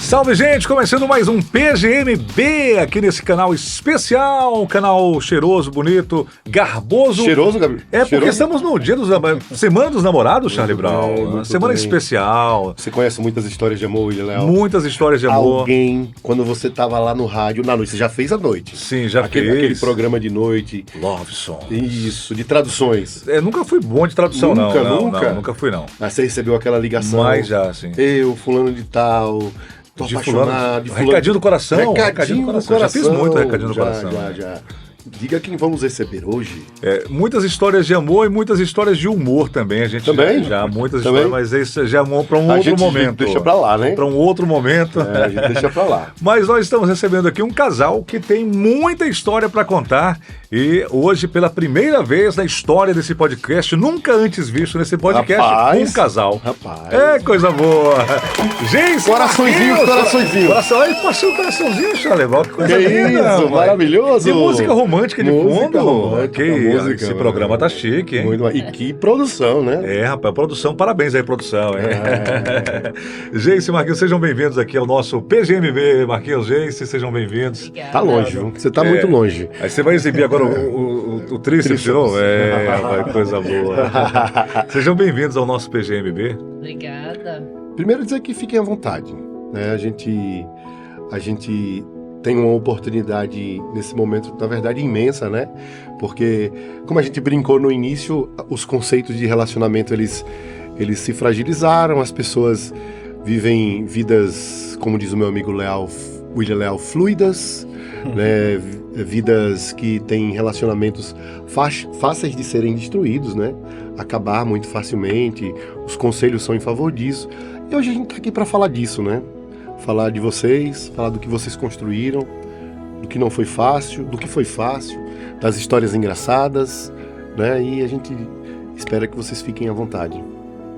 Salve, gente! Começando mais um PGMB aqui nesse canal especial, canal cheiroso, bonito, garboso. Cheiroso, Gabriel? É, porque estamos no dia dos Semana dos Namorados, Charlie Brown. Muito Semana bem. especial. Você conhece muitas histórias de amor, William Léo? Muitas histórias de amor. Alguém, quando você tava lá no rádio, na noite, você já fez à noite? Sim, já Aquele fiz. programa de noite. Love Song. Isso, de traduções. Nunca fui bom de tradução, Nunca, não. nunca? Não, nunca fui, não. Aí você recebeu aquela ligação. Mas já, sim. Eu, fulano de tal, tô De apaixonado. fulano. De fulano. Recadinho do coração. Recadinho do coração. Já fiz muito recadinho do coração. Já. Diga quem vamos receber hoje. Muitas histórias de amor e muitas histórias de humor também. A gente Também? já muitas Também? histórias, mas isso já é para um A outro gente momento. deixa pra lá, né? Para um outro momento. A gente deixa pra lá. Mas nós estamos recebendo aqui um casal que tem muita história para contar e hoje, pela primeira vez na história desse podcast, nunca antes visto nesse podcast, Rapaz, um casal. rapaz. É coisa boa. Gente, Coraçõezinho, coraçõezinho. Olha, passou um coraçãozinho, Charlie. Que coisa Que linda, isso, rapaz. maravilhoso. E música romântica de Música fundo. romântica, Que música, esse mano. programa tá chique, hein? Muito, e que produção, né? Rapaz, produção, parabéns aí, produção, hein? Geice e Marquinhos, sejam bem-vindos aqui ao nosso PGMB. Marquinhos, Geice, sejam bem-vindos. Obrigada. Tá longe, viu? Você tá muito longe. Aí você vai exibir agora o tríceps de novo? Rapaz, coisa boa. Sejam bem-vindos ao nosso PGMB. Obrigada. Primeiro dizer que fiquem à vontade, né? A gente tem uma oportunidade nesse momento, na verdade, imensa, né? Porque, como a gente brincou no início, os conceitos de relacionamento, eles se fragilizaram, as pessoas vivem vidas, como diz o meu amigo William Léo, fluidas, né? Vidas que têm relacionamentos fáceis de serem destruídos, né? Acabar muito facilmente, os conselhos são em favor disso. E hoje a gente tá aqui para falar disso, né? Falar de vocês, falar do que vocês construíram, do que não foi fácil, do que foi fácil, das histórias engraçadas, né? E a gente espera que vocês fiquem à vontade.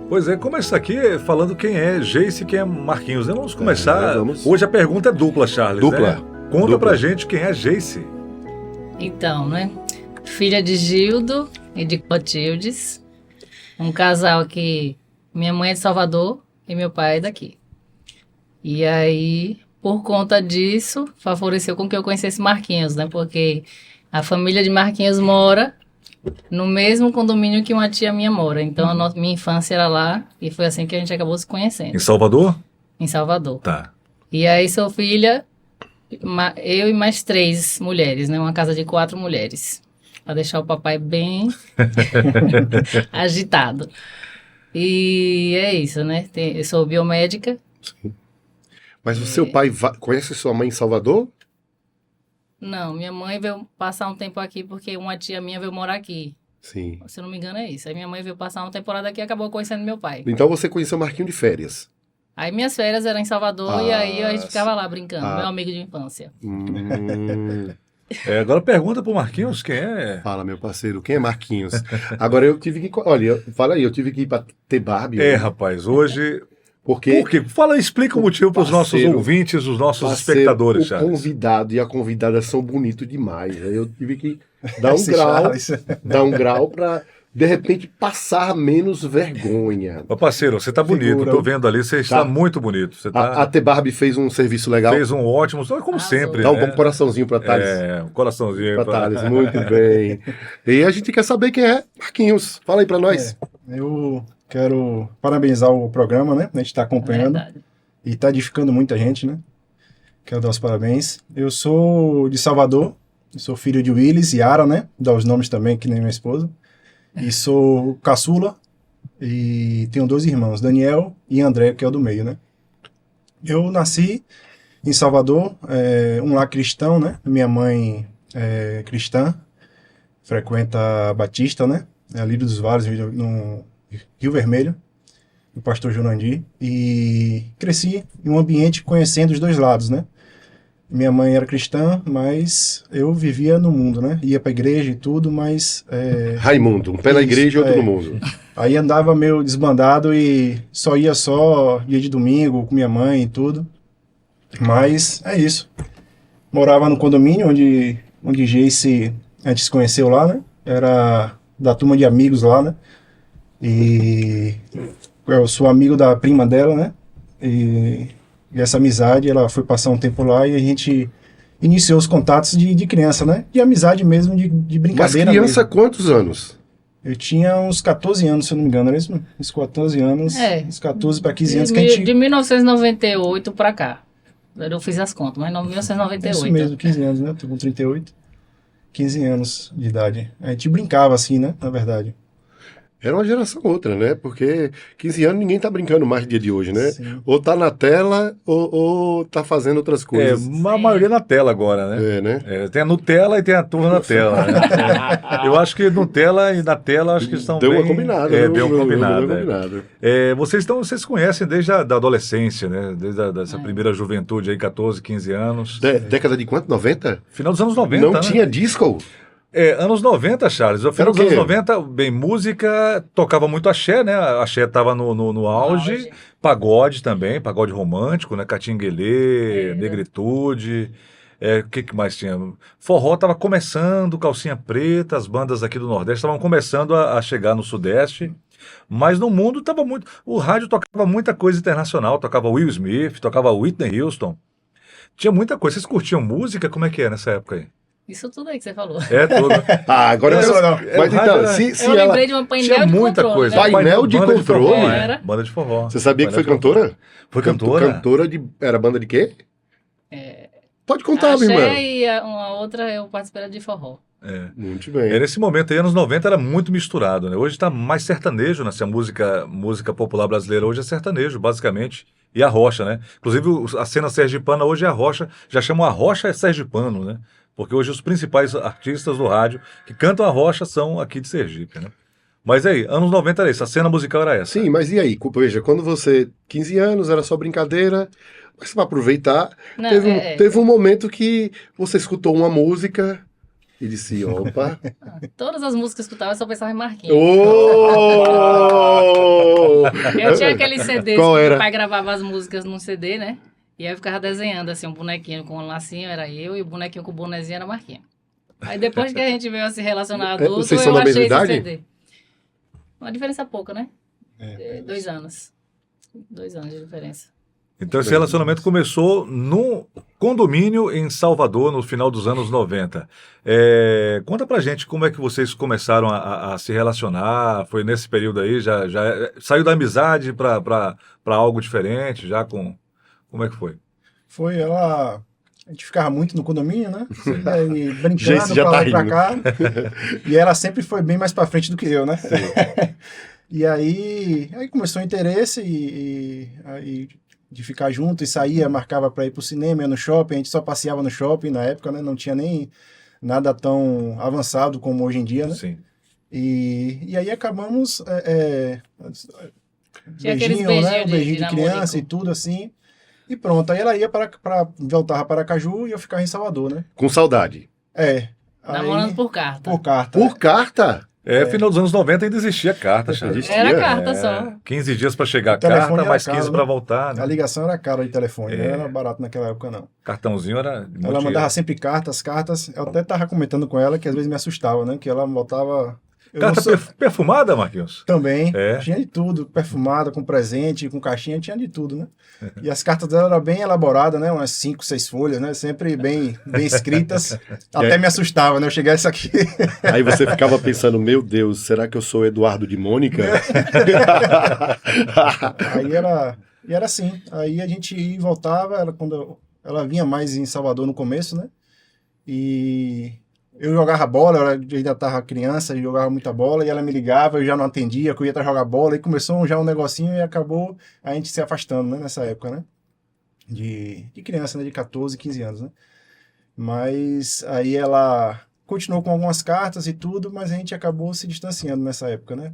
Pois é, começa aqui falando quem é Geice e quem é Marquinhos, né? Vamos começar. Vamos. Hoje a pergunta é dupla, Charles. Dupla. Né? Conta Dupla. pra gente quem é Geice. Então, né? Filha de Gildo e de Clotildes. Um casal que minha mãe é de Salvador e meu pai é daqui. E aí, por conta disso, favoreceu com que eu conhecesse Marquinhos, né? Porque a família de Marquinhos mora no mesmo condomínio que uma tia minha mora. Então, minha infância era lá e foi assim que a gente acabou se conhecendo, Em Salvador? em Salvador. Tá. E aí sou filha, eu e mais 3 mulheres, né? Uma casa de 4 mulheres. Pra deixar o papai bem agitado. E é isso, né? Eu sou biomédica. Mas o seu pai conhece sua mãe em Salvador? Não, minha mãe veio passar um tempo aqui porque uma tia minha veio morar aqui. Sim. Se eu não me engano é isso. Aí minha mãe veio passar uma temporada aqui e acabou conhecendo meu pai. Então você conheceu Marquinho de férias. Aí minhas férias eram em Salvador e aí a gente ficava lá brincando. Ah. Meu amigo de infância. Agora pergunta pro Marquinhos quem é. Fala, meu parceiro, quem é Marquinhos? Agora eu tive que... Olha, fala aí, eu tive que ir pra ter Barbie. É, rapaz, hoje... Porque Por quê? Fala, explica o motivo pros nossos Parceiro, ouvintes, os nossos parceiro, espectadores, o Charles. convidado e a convidada são bonitos demais. Aí eu tive que dar um Esse grau, Charles. dar um grau pra, de repente, passar menos vergonha. Ô, parceiro, você tá bonito, Figura. tô vendo ali, você está muito bonito. Você tá... A T-Barbie fez um serviço legal. Fez um ótimo, como sempre, Dá um né? bom coraçãozinho pra Thales. Um coraçãozinho. Pra Thales, muito bem. E a gente quer saber quem é Marquinhos. Fala aí pra nós. Eu quero parabenizar o programa, né? A gente está acompanhando Verdade. e está edificando muita gente, né? Quero dar os parabéns. Eu sou de Salvador, eu sou filho de Willis e Ara, né? Dar os nomes também, que nem minha esposa. E sou caçula e tenho 2 irmãos, Daniel e André, que é o do meio, né? Eu nasci em Salvador, um lar cristão, né? Minha mãe é cristã, frequenta a Batista, né? Ali dos Vales, no Rio Vermelho, do pastor Jurandir, e cresci em um ambiente conhecendo os 2 lados, né? Minha mãe era cristã, mas eu vivia no mundo, né? Ia pra igreja e tudo, mas... Raimundo, um pé na Isso, igreja e outro no mundo. Aí andava meio desbandado e só ia dia de domingo com minha mãe e tudo. Mas é isso. Morava no condomínio onde Geice antes se conheceu lá, né? Era da turma de amigos lá, né? E eu sou amigo da prima dela, né? E E essa amizade, ela foi passar um tempo lá e a gente iniciou os contatos de criança, né? De amizade mesmo, de Mas brincadeira criança, mesmo. quantos anos? Eu tinha uns 14 anos, se eu não me engano, era isso? Uns 14 anos, uns 14 para 15 anos que a gente... De 1998 pra cá. Eu fiz as contas, mas em 1998. Isso mesmo, 15 anos, né? Tô com 38. 15 anos de idade. A gente brincava assim, né? Na verdade. Era uma geração outra, né? Porque 15 anos ninguém tá brincando mais no dia de hoje, né? Sim. Ou tá na tela ou tá fazendo outras coisas. A maioria na tela agora, né? Né? Tem a Nutella e tem a turma na tela, né? Eu acho que Nutella e na tela acho que estão Deu bem... uma combinada. Deu uma combinada. Deu uma combinada. Vocês se conhecem desde a da adolescência, né? Desde dessa primeira juventude aí, 14, 15 anos. Década de quanto? 90? Final dos anos 90, Não né? tinha disco? Anos 90, Charles. No final Era o dos anos quê? 90, bem, música, tocava muito axé, né? Axé tava no auge. auge. Pagode também, pagode romântico, né? Catinguelê, Era. Negritude. O que mais tinha? Forró tava começando, Calcinha Preta, as bandas aqui do Nordeste estavam começando a chegar no Sudeste. Mas no mundo tava muito... O rádio tocava muita coisa internacional, tocava Will Smith, tocava Whitney Houston. Tinha muita coisa. Vocês curtiam música? Como é que é nessa época aí? Isso tudo aí que você falou. Tudo. Agora eu Não, quero... não. Mas O rádio então, era- se Eu ela... lembrei de uma painel Tinha de muita controle, coisa. né? Painel de banda controle? forró, Era. Banda de forró. Você sabia que foi Banda de forró. cantora? Foi cantora? Cantora de... Era banda de quê? Pode contar, minha irmã. Axé e uma outra eu participei de forró. Muito bem. Nesse momento aí, anos 90, era muito misturado, né? Hoje está mais sertanejo, né? Se a música popular brasileira hoje é sertanejo, basicamente. E a rocha, né? Inclusive, a cena sergipana hoje é a rocha, já chamam a rocha sergipano, né? Porque hoje os principais artistas do rádio que cantam a rocha são aqui de Sergipe, né? Mas aí, anos 90 era isso, a cena musical era essa. Sim, mas e aí? Veja, quando você... 15 anos, era só brincadeira... Mas para aproveitar, Não, teve um momento que você escutou uma música e disse, opa... Todas as músicas que eu escutava, eu só pensava em Marquinhos. Oh! Eu tinha aquele CD Qual que era? meu pai gravava as músicas num CD, né? E aí eu ficava desenhando assim, um bonequinho com um lacinho era eu e o bonequinho com o bonezinho era Marquinhos. Aí depois que a gente veio a se relacionar adulto, Vocês são eu da mesma achei esse idade? CD. Uma diferença pouca, né? 2 anos. 2 anos de diferença. Então esse relacionamento começou num condomínio em Salvador, no final dos anos 90. Conta pra gente como é que vocês começaram a se relacionar, foi nesse período aí, já saiu da amizade pra algo diferente, já com... Como é que foi? Foi ela... A gente ficava muito no condomínio, né? E brincando Gente, já pra tá lá e pra rindo. cá. E ela sempre foi bem mais pra frente do que eu, né? E aí começou o interesse e aí de ficar junto e saía, marcava pra ir pro cinema, ia no shopping. A gente só passeava no shopping na época, né? Não tinha nem nada tão avançado como hoje em dia, né? Sim. E aí acabamos... Tinha aqueles né? beijinhos Um beijinho de namorico. criança e tudo assim. E pronto, aí ela ia voltava para Aracaju e eu ficava em Salvador, né? Com saudade. Namorando Aí, por carta. por carta. Por carta? Final dos anos 90 ainda existia carta, Charles. Existia. Era carta só. 15 dias pra chegar a O telefone carta, era mais caro, 15 né? pra voltar, A né? ligação era cara de telefone, não era barato naquela época, não. Cartãozinho era... Ela mandava sempre cartas. Eu até tava comentando com ela que às vezes me assustava, né? Que ela botava... Eu Carta não sou- perfumada, Marquinhos? Também, É. tinha de tudo, perfumada, com presente, com caixinha, tinha de tudo, né? E as cartas dela eram bem elaboradas, né? Umas 5, 6 folhas, né? Sempre bem escritas. Até me assustava, né? Eu chegasse aqui. Aí você ficava pensando, meu Deus, será que eu sou Eduardo de Mônica? E era assim. Aí a gente ia e voltava, ela vinha mais em Salvador no começo, né? E eu jogava bola, eu ainda estava criança, jogava muita bola, e ela me ligava, eu já não atendia, que eu ia estar jogar bola, e começou já um negocinho e acabou a gente se afastando, né? Nessa época, né? De criança, né? De 14, 15 anos, né? Mas aí ela continuou com algumas cartas e tudo, mas a gente acabou se distanciando nessa época, né?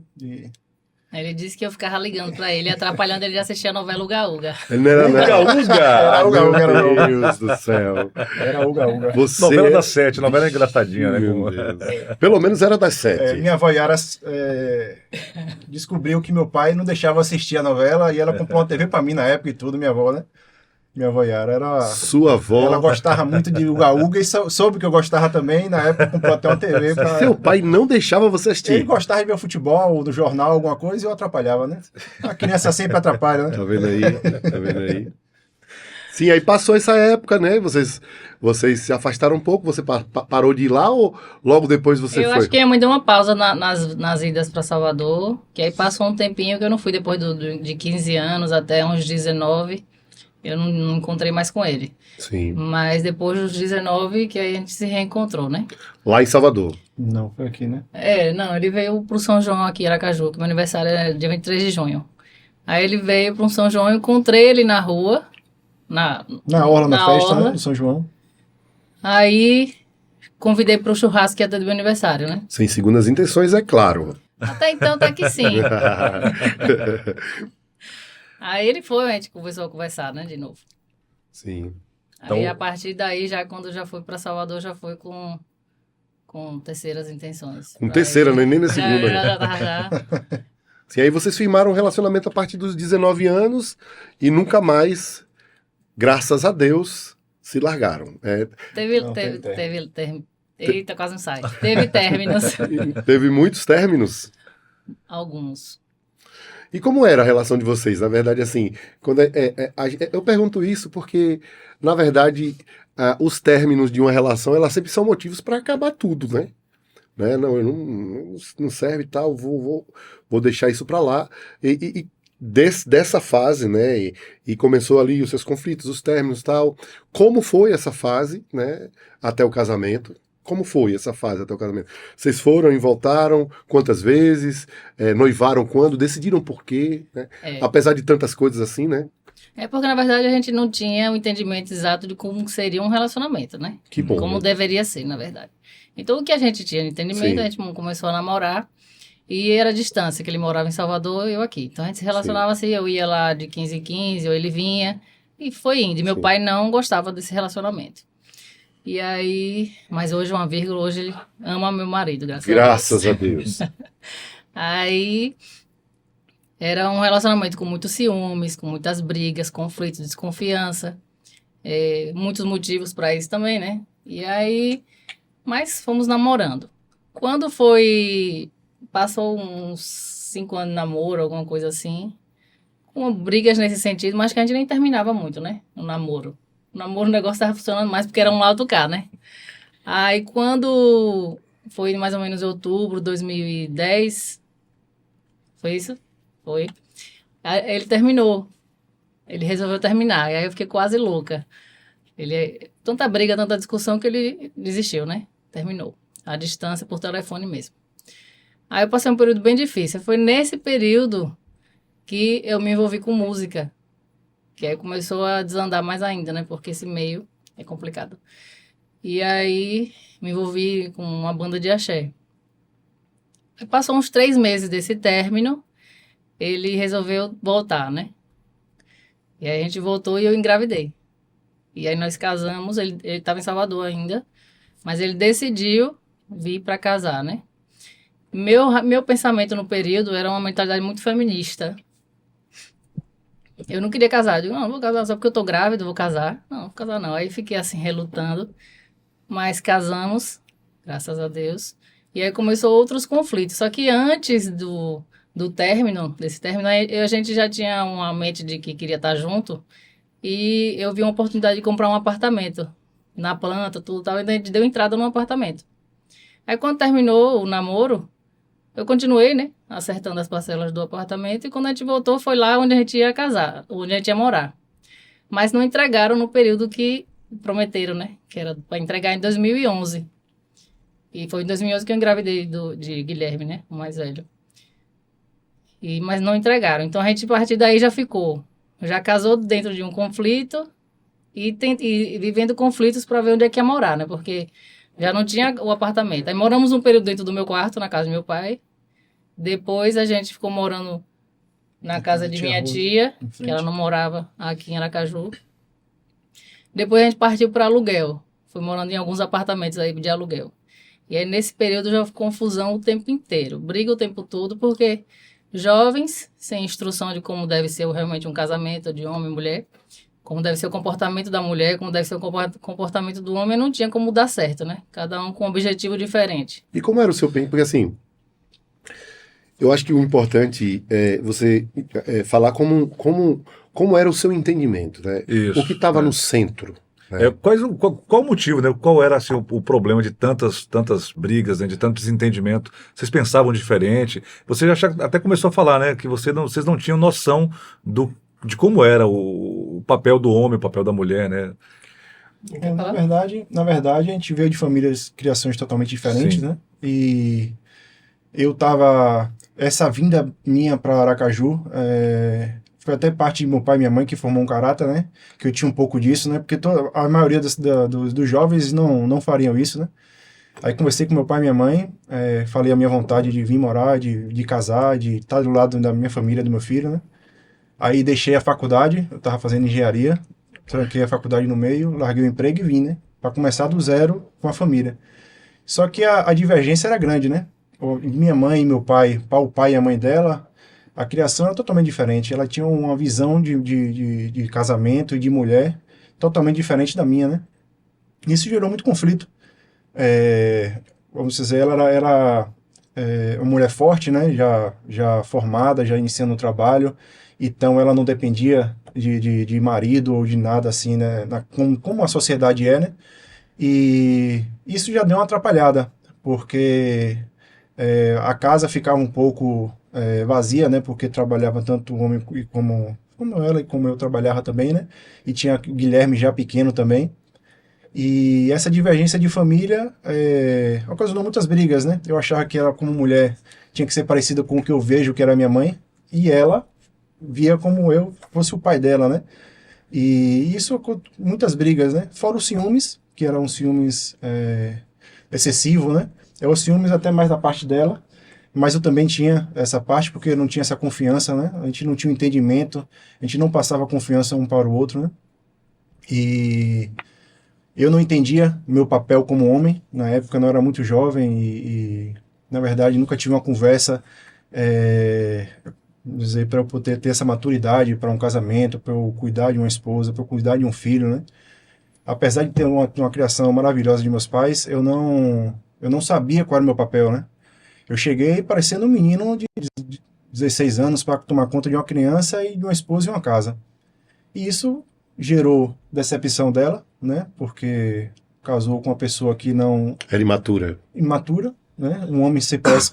Ele disse que eu ficava ligando pra ele, atrapalhando ele de assistir a novela Uga Uga. Ele não era nada. Uga! Uga Uga, era Meu Uga. Deus do céu. Era Uga Uga. Você... Novela das 7, novela engraçadinha, né? Meu Deus. Pelo menos era das 7. Minha avó Yara descobriu que meu pai não deixava assistir a novela e ela comprou uma TV pra mim na época e tudo, minha avó, né? Minha avó Yara era... Sua avó... Ela gostava muito de Uga Uga e soube que eu gostava também. Na época comprou até uma TV pra... Seu pai não deixava você assistir. Ele gostava de ver o futebol, do jornal, alguma coisa, e eu atrapalhava, né? A criança sempre atrapalha, né? Tá vendo aí? Tá vendo aí? Sim, aí passou essa época, né? Vocês se afastaram um pouco, você parou de ir lá ou logo depois você Eu foi? acho que a minha mãe deu uma pausa nas idas para Salvador, que aí passou um tempinho que eu não fui depois de 15 anos até uns 19. Eu não encontrei mais com ele. Sim. Mas depois dos 19 que aí a gente se reencontrou, né? Lá em Salvador. Não, foi aqui, né? Não, ele veio pro São João aqui em Aracaju, que meu aniversário é dia 23 de junho. Aí ele veio pro São João, eu encontrei ele na rua, Na orla, na festa, orla. né? Do São João. Aí convidei pro churrasco que ia ter do meu aniversário, né? Sem segundas intenções, é claro. Até então tá que sim. Aí ele foi, a gente começou a conversar, né, de novo. Sim. Aí Então- a partir daí, já quando já foi pra Salvador, já foi com terceiras intenções. Com terceira, né? Nem na Já, segunda. já tava já. Sim, aí vocês firmaram um relacionamento a partir dos 19 anos e nunca mais, graças a Deus, se largaram. Não, teve Eita, quase não sai. Teve términos, Teve muitos términos. alguns. E como era a relação de vocês? Na verdade, assim, quando eu pergunto isso porque, na verdade, os términos de uma relação, elas sempre são motivos para acabar tudo, né? Não, eu não serve e tal, vou deixar isso para lá. E dessa fase, né? E começou ali os seus conflitos, os términos e tal. Como foi essa fase, né? Até o casamento? Como foi essa fase até o casamento? Vocês foram e voltaram? Quantas vezes? Noivaram quando? Decidiram por quê? Né? Apesar de tantas coisas assim, né? É porque, na verdade, a gente não tinha o entendimento exato de como seria um relacionamento, né? Que bom. Como né? deveria ser, na verdade. Então, o que a gente tinha de entendimento, Sim. a gente começou a namorar e era a distância, que ele morava em Salvador e eu aqui. Então, a gente se relacionava assim, eu ia lá de 15 em 15, ou ele vinha, e foi indo. E meu Sim. pai não gostava desse relacionamento. E aí, mas hoje, uma vírgula, hoje ele ama meu marido, Graças a Deus. Aí era um relacionamento com muitos ciúmes, com muitas brigas, conflitos, desconfiança, muitos motivos para isso também, né? E aí, mas fomos namorando. Quando passou uns 5 anos de namoro, alguma coisa assim, com brigas nesse sentido, mas que a gente nem terminava muito, né? O namoro. O namoro, o negócio estava funcionando mais porque era um lado cá, né? Aí quando foi mais ou menos outubro de 2010, foi isso? Foi. Aí ele terminou. Ele resolveu terminar. E aí eu fiquei quase louca. Tanta briga, tanta discussão que ele desistiu, né? Terminou. À distância, por telefone mesmo. Aí eu passei um período bem difícil. Foi nesse período que eu me envolvi com música. Que aí começou a desandar mais ainda, né? Porque esse meio é complicado. E aí me envolvi com uma banda de axé. Aí passou uns 3 meses desse término, ele resolveu voltar, né? E aí a gente voltou e eu engravidei. E aí nós casamos, ele estava em Salvador ainda, mas ele decidiu vir para casar, né? Meu pensamento no período era uma mentalidade muito feminista. Eu não queria casar. Eu digo, não vou casar só porque eu tô grávida, vou casar. Não vou casar não. Aí fiquei assim, relutando. Mas casamos, graças a Deus. E aí começou outros conflitos. Só que antes desse término, a gente já tinha uma mente de que queria estar junto. E eu vi uma oportunidade de comprar um apartamento. Na planta, tudo tal. E a gente deu entrada num apartamento. Aí quando terminou o namoro, eu continuei, né? Acertando as parcelas do apartamento. E quando a gente voltou, foi lá onde a gente ia casar, onde a gente ia morar. Mas não entregaram no período que prometeram, né? Que era para entregar em 2011. E foi em 2011 que eu engravidei de Guilherme, né? O mais velho. Mas não entregaram. Então a gente, a partir daí, já ficou. Já casou dentro de um conflito e vivendo conflitos para ver onde é que ia morar, né? Porque já não tinha o apartamento. Aí moramos um período dentro do meu quarto, na casa do meu pai. Depois a gente ficou morando na casa de minha tia, que ela não morava aqui em Aracaju. Depois a gente partiu para aluguel. Fui morando em alguns apartamentos aí de aluguel. E aí nesse período já houve confusão o tempo inteiro. Briga o tempo todo, porque jovens, sem instrução de como deve ser realmente um casamento de homem e mulher, como deve ser o comportamento da mulher, como deve ser o comportamento do homem, não tinha como dar certo, né? Cada um com um objetivo diferente. E como era o seu pensamento? Porque assim, eu acho que o importante é você falar como como era o seu entendimento, né? Isso, O que estava é. no centro, né? Qual o motivo, né? Qual era assim, o problema de tantas brigas, né? De tanto desentendimento? Vocês pensavam diferente? Você já até começou a falar, né? Que vocês não tinham noção de como era o papel do homem, o papel da mulher, né? Na verdade, a gente veio de famílias, criações totalmente diferentes, Sim. né? E eu tava... Essa vinda minha para Aracaju foi até parte de meu pai e minha mãe que formou um caráter, né? Que eu tinha um pouco disso, né? Porque a maioria dos jovens não fariam isso, né? Aí conversei com meu pai e minha mãe, falei a minha vontade de vir morar, de casar, de estar do lado da minha família, do meu filho, né? Aí deixei a faculdade, eu estava fazendo engenharia, tranquei a faculdade no meio, larguei o emprego e vim, né? Para começar do zero com a família. Só que a divergência era grande, né? Minha mãe e meu pai, o pai e a mãe dela, a criação era totalmente diferente. Ela tinha uma visão de casamento e de mulher totalmente diferente da minha, né? Isso gerou muito conflito. Vamos dizer, ela era uma mulher forte, né? Já formada, já iniciando o trabalho. Então ela não dependia de marido ou de nada assim, né? Como a sociedade é, né? E isso já deu uma atrapalhada, porque a casa ficava um pouco vazia, né? Porque trabalhava tanto o homem como ela e como eu trabalhava também, né? E tinha Guilherme já pequeno também. E essa divergência de família ocasionou muitas brigas, né? Eu achava que ela, como mulher, tinha que ser parecida com o que eu vejo que era minha mãe, e ela via como eu fosse o pai dela, né? E isso, muitas brigas, né? Fora os ciúmes, que eram ciúmes excessivo, né? Os ciúmes até mais da parte dela, mas eu também tinha essa parte, porque eu não tinha essa confiança, né? A gente não tinha um entendimento, a gente não passava confiança um para o outro, né? E eu não entendia meu papel como homem, na época eu não era muito jovem e na verdade, nunca tive uma conversa dizer, para eu poder ter essa maturidade para um casamento, para eu cuidar de uma esposa, para eu cuidar de um filho, né? Apesar de ter uma criação maravilhosa de meus pais, eu não sabia qual era o meu papel, né? Eu cheguei parecendo um menino de 16 anos para tomar conta de uma criança e de uma esposa e uma casa. E isso gerou decepção dela, né? Porque casou com uma pessoa que não... Era imatura. Imatura, né? Um homem parece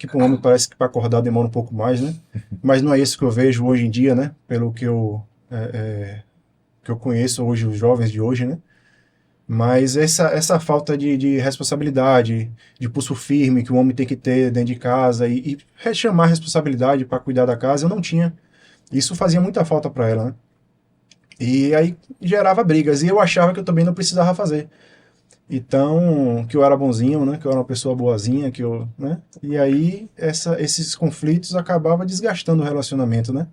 que para acordar demora um pouco mais, né? Mas não é isso que eu vejo hoje em dia, né? Pelo que eu conheço hoje, os jovens de hoje, né? Mas essa falta de responsabilidade, de pulso firme que o homem tem que ter dentro de casa e chamar a responsabilidade para cuidar da casa, eu não tinha. Isso fazia muita falta para ela, né? E aí gerava brigas, e eu achava que eu também não precisava fazer. Então, que eu era bonzinho, né? Que eu era uma pessoa boazinha, né? E aí esses conflitos acabavam desgastando o relacionamento, né?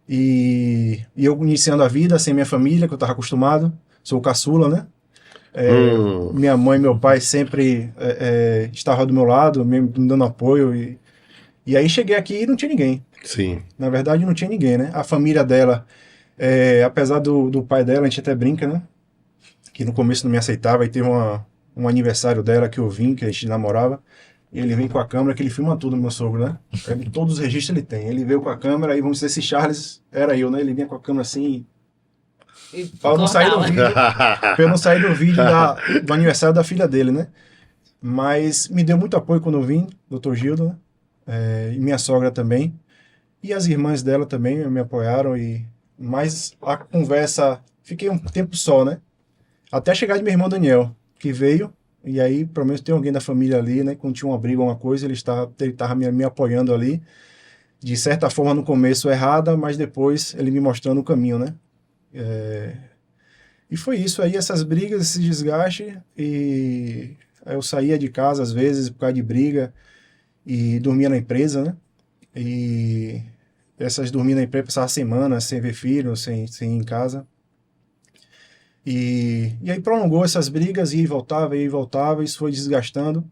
E eu iniciando a vida sem minha família, que eu estava acostumado, sou o caçula, né? Minha mãe e meu pai sempre estavam do meu lado, me dando apoio. E aí cheguei aqui e não tinha ninguém. Sim. Na verdade, não tinha ninguém, né? A família dela, apesar do pai dela, a gente até brinca, né? Que no começo não me aceitava, e teve um aniversário dela que eu vim, que a gente namorava, e ele vem com a câmera, que ele filma tudo, meu sogro, né? Todos os registros ele tem. Ele veio com a câmera, e vamos dizer, esse Charles era eu, né? Ele vinha com a câmera assim, para eu não sair do vídeo, do aniversário da filha dele, né? Mas me deu muito apoio quando eu vim, Dr. Gildo, né? E minha sogra também. E as irmãs dela também me apoiaram, mas a conversa, fiquei um tempo só, né? Até chegar de meu irmão Daniel, que veio, e aí pelo menos tem alguém da família ali, né? Quando tinha uma briga, uma coisa, ele estava me apoiando ali, de certa forma no começo errada, mas depois ele me mostrando o caminho, né? E foi isso aí, essas brigas, esse desgaste, e eu saía de casa às vezes por causa de briga, e dormia na empresa, né? E dormia na empresa, passava semanas sem ver filho, sem ir em casa. E aí prolongou essas brigas, ia e voltava, isso foi desgastando.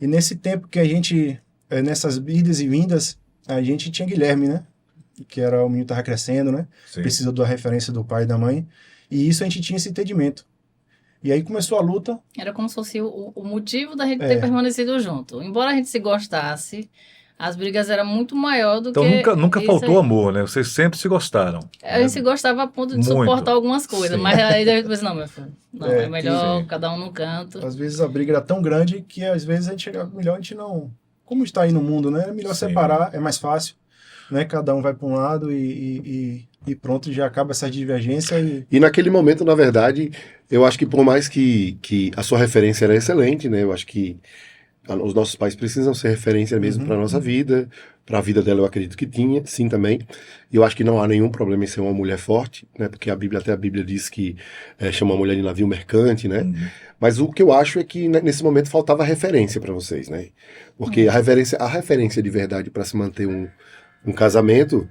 E nesse tempo que a gente, nessas idas e vindas, a gente tinha Guilherme, né? Que era o menino que estava crescendo, né? Sim. Precisa da referência do pai e da mãe. E isso a gente tinha esse entendimento. E aí começou a luta. Era como se fosse o motivo da gente ter permanecido junto. Embora a gente se gostasse, As brigas eram muito maior do Então que nunca isso faltou aí. amor, né? Vocês sempre se gostaram. A gente se gostava a ponto de Muito. suportar algumas coisas, Sim. mas aí depois, não, meu filho, não, é melhor sim. cada um no canto. Às vezes a briga era tão grande que às vezes a gente chega melhor a gente não. Como está aí no mundo, né? É melhor Sim. separar, é mais fácil, né? Cada um vai para um lado e pronto, já acaba essa divergência E naquele momento, na verdade, eu acho que por mais que a sua referência era excelente, né? Eu acho que os nossos pais precisam ser referência mesmo para a nossa vida, para a vida dela eu acredito que tinha, sim também. E eu acho que não há nenhum problema em ser uma mulher forte, né? Porque até a Bíblia diz que chama a mulher de navio mercante, né? Mas o que eu acho é que nesse momento faltava referência para vocês, né? Porque a referência de verdade para se manter um casamento,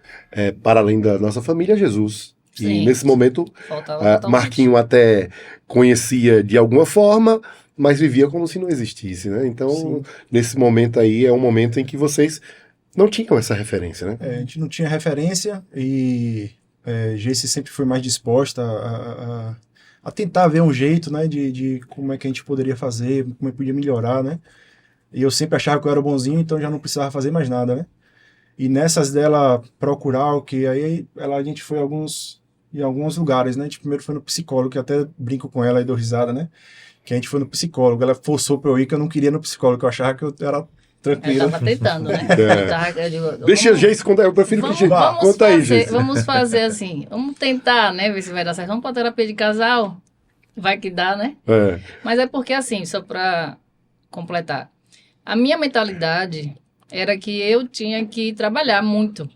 para além da nossa família, é Jesus. Sim. E nesse momento, Faltava totalmente. Marquinho até conhecia de alguma forma, mas vivia como se não existisse, né? Então, Sim. nesse momento aí, é um momento em que vocês não tinham essa referência, né? a gente não tinha referência e Geice sempre foi mais disposta a tentar ver um jeito, né, de como é que a gente poderia fazer, como é que podia melhorar, né? E eu sempre achava que eu era bonzinho, então já não precisava fazer mais nada, né? E nessas dela procurar o que aí a gente foi em alguns lugares, né? A gente primeiro foi no psicólogo, que eu até brinco com ela e dou risada, né? Que a gente foi no psicólogo, ela forçou pra eu ir, que eu não queria ir no psicólogo, que eu achava que eu era Eu tranquilo. tava tentando, né? Eu digo, Deixa a Geice contar, eu prefiro que Geice... Conta aí, Geice. Vamos fazer assim, vamos tentar, né, ver se vai dar certo. Vamos pra terapia de casal, vai que dá, né? Mas é porque assim, só pra completar, a minha mentalidade era que eu tinha que trabalhar muito.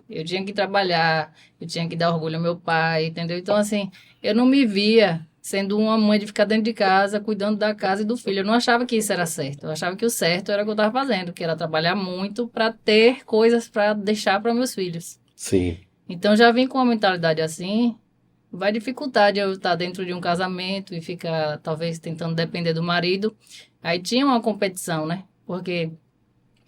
Eu tinha que trabalhar, eu tinha que dar orgulho ao meu pai, entendeu? Então, assim, eu não me via sendo uma mãe de ficar dentro de casa, cuidando da casa e do filho. Eu não achava que isso era certo. Eu achava que o certo era o que eu estava fazendo, que era trabalhar muito para ter coisas para deixar para meus filhos. Sim. Então, já vim com uma mentalidade assim, vai dificultar de eu estar dentro de um casamento e ficar, talvez, tentando depender do marido. Aí tinha uma competição, né? Porque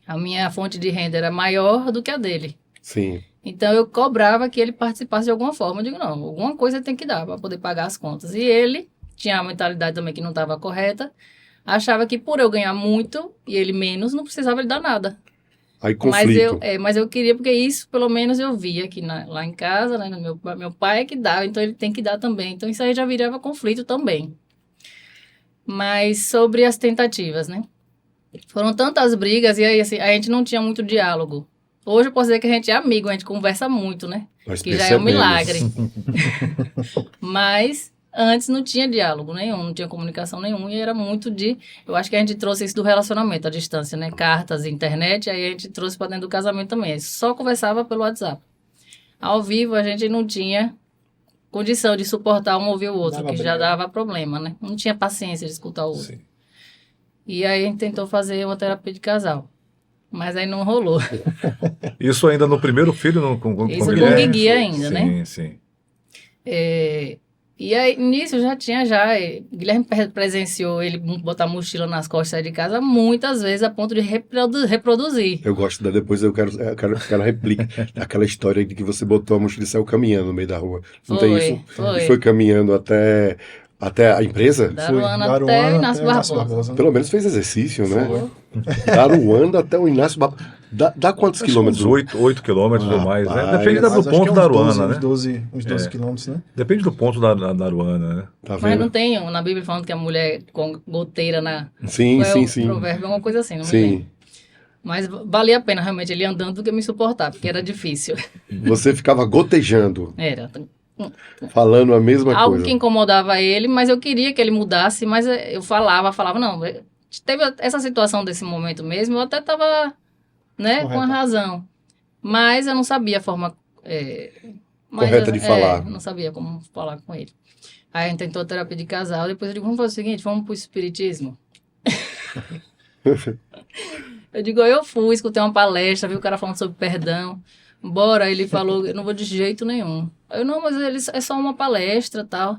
a minha fonte de renda era maior do que a dele. Sim. Então, eu cobrava que ele participasse de alguma forma. Eu digo, não, alguma coisa tem que dar para poder pagar as contas. E ele tinha a mentalidade também que não estava correta. Achava que por eu ganhar muito e ele menos, não precisava lhe dar nada. Aí conflito. Mas eu queria, porque isso pelo menos eu via aqui lá em casa, né? Meu pai é que dá, então ele tem que dar também. Então, isso aí já virava conflito também. Mas sobre as tentativas, né? Foram tantas brigas e aí assim, a gente não tinha muito diálogo. Hoje eu posso dizer que a gente é amigo, a gente conversa muito, né? Nós Que já é um percebemos. milagre. Mas antes não tinha diálogo nenhum, não tinha comunicação nenhuma e era muito de... Eu acho que a gente trouxe isso do relacionamento, à distância, né? Cartas, internet, aí a gente trouxe para dentro do casamento também. A gente só conversava pelo WhatsApp. Ao vivo a gente não tinha condição de suportar um ouvir o outro, Dava que já briga. dava problema, né? Não tinha paciência de escutar o outro. Sim. E aí a gente tentou fazer uma terapia de casal. Mas aí não rolou. Isso ainda no primeiro filho, com Isso com Guilherme? Guigui ainda, sim, né? Sim. E aí, nisso já tinha Guilherme presenciou ele botar mochila nas costas e sair de casa muitas vezes a ponto de reproduzir. Eu gosto depois eu quero réplica aquela história de que você botou a mochila e saiu caminhando no meio da rua. Não tem isso? Foi. E foi caminhando até a empresa? Da Aruana até o Inácio Barbosa. né? Pelo menos fez exercício, né? Foi. Da Aruanda até o Inácio Barbosa. Dá quantos Uns quilômetros? 8 quilômetros ou mais, né? Rapaz. Depende Mas do acho que ponto é da uns 12, Aruana, né? uns 12 quilômetros, né? Depende do ponto da Aruana, né? Tá Mas vendo? não tem na Bíblia falando que a mulher com goteira na... Sim, Foi sim, o sim. provérbio, alguma coisa assim, não me lembro. Sim. Mas valia a pena realmente ele andando do que me suportar, porque era difícil. Você ficava gotejando, Era. falando a mesma Algo coisa. que incomodava ele, mas eu queria que ele mudasse, mas eu falava, não, teve essa situação desse momento mesmo, eu até estava, né, com a Correta. razão, mas eu não sabia a forma Correta de falar. não sabia como falar com ele. Aí a gente tentou terapia de casal, depois eu digo, vamos fazer o seguinte, vamos pro espiritismo. Eu digo, eu fui, escutei uma palestra, vi o cara falando sobre perdão. Bora, ele falou, eu não vou de jeito nenhum. Eu, não, mas é só uma palestra e tal.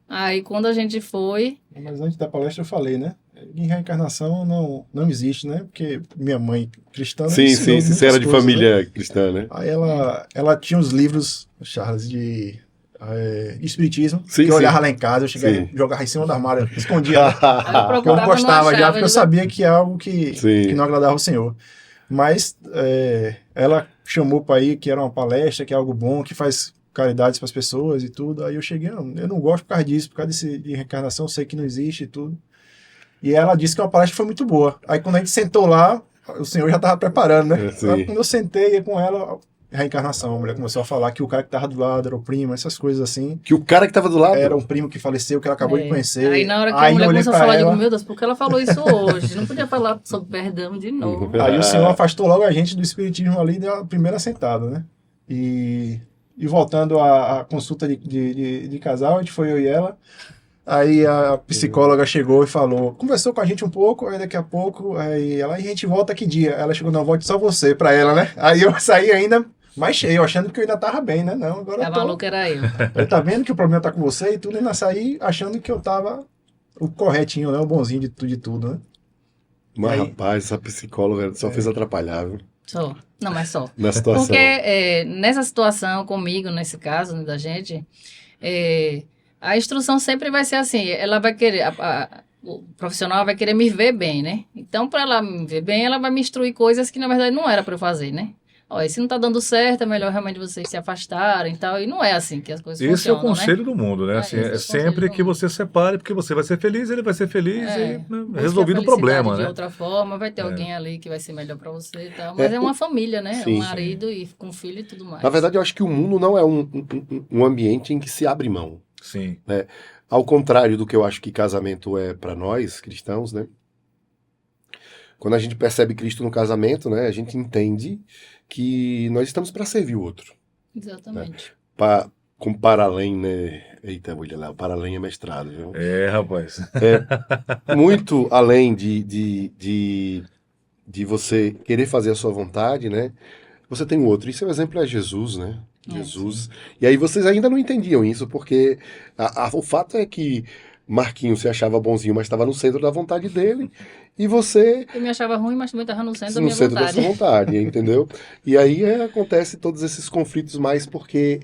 Aí, quando a gente foi... Mas antes da palestra eu falei, né? Em reencarnação não existe, né? Porque minha mãe cristã... Sim, ensinou sim, muitas você era de coisas, né? família cristã, né? Aí ela tinha uns livros, Charles, de espiritismo, Sim, que eu sim. olhava lá em casa, eu chegava Sim. e jogava em cima do armário, escondia. Aí eu Porque eu não procurava, gostava já, achava, porque eu sabia que é algo Sim. que não agradava o Senhor. Mas ela chamou para ir, que era uma palestra, que é algo bom, que faz caridades para as pessoas e tudo. Aí eu cheguei, eu não gosto por causa disso, por causa de reencarnação, eu sei que não existe e tudo. E ela disse que uma palestra foi muito boa. Aí quando a gente sentou lá, o senhor já estava preparando, né? Aí, quando eu sentei com ela, reencarnação, a mulher começou a falar que o cara que estava do lado era o primo, essas coisas assim. Que o cara que tava do lado Era um primo que faleceu, que ela acabou de conhecer. Aí na hora que a mulher começou a falar, eu digo, meu Deus, por que ela falou isso hoje? Não podia falar sobre perdão de novo. Aí o senhor afastou logo a gente do espiritismo ali da primeira sentada, né? E voltando à consulta de casal, a gente foi eu e ela. Aí a psicóloga chegou e falou, conversou com a gente um pouco, aí daqui a pouco, aí a gente volta que dia? Ela chegou, não, volte só você pra ela, né? Aí eu saí ainda mais cheio, achando que eu ainda tava bem, né? Não, agora A maluca era eu. Ele tá vendo que o problema tá com você e tudo, e ainda saí achando que eu tava o corretinho, né? O bonzinho de tudo, né? Mas, Aí- rapaz, essa psicóloga só fez atrapalhar, viu? Só. Não, mas só. Na situação. Porque nessa situação, comigo, nesse caso, né, da gente, a instrução sempre vai ser assim, ela vai querer, o profissional vai querer me ver bem, né? Então, para ela me ver bem, ela vai me instruir coisas que, na verdade, não era para eu fazer, né? Olha, se não tá dando certo, é melhor realmente vocês se afastarem e tal. E não é assim que as coisas Esse é o funcionam, conselho do mundo, né? Assim, esse é o é conselho sempre do que mundo. você separe, porque você vai ser feliz, ele vai ser feliz É, e Busque a resolvido o felicidade problema, de né? outra forma, vai ter alguém ali que vai ser melhor para você e tal. Mas é uma família, né? Sim, Um marido e com filho e tudo mais. Na verdade, eu acho que o mundo não é um ambiente em que se abre mão. Sim. Ao contrário do que eu acho que casamento é para nós, cristãos, né? Quando a gente percebe Cristo no casamento, né? A gente entende que nós estamos para servir o outro. Exatamente. Com para além, né? Eita, mulher lá, o para além é mestrado, viu? É, rapaz. Muito além de você querer fazer a sua vontade, né? Você tem o outro. E seu exemplo é Jesus, né? Jesus. E aí vocês ainda não entendiam isso, porque o fato é que Marquinhos se achava bonzinho, mas estava no centro da vontade dele, e você Eu me achava ruim, mas também estava no centro da no minha centro da vontade. sua vontade, entendeu? E aí acontece todos esses conflitos mais porque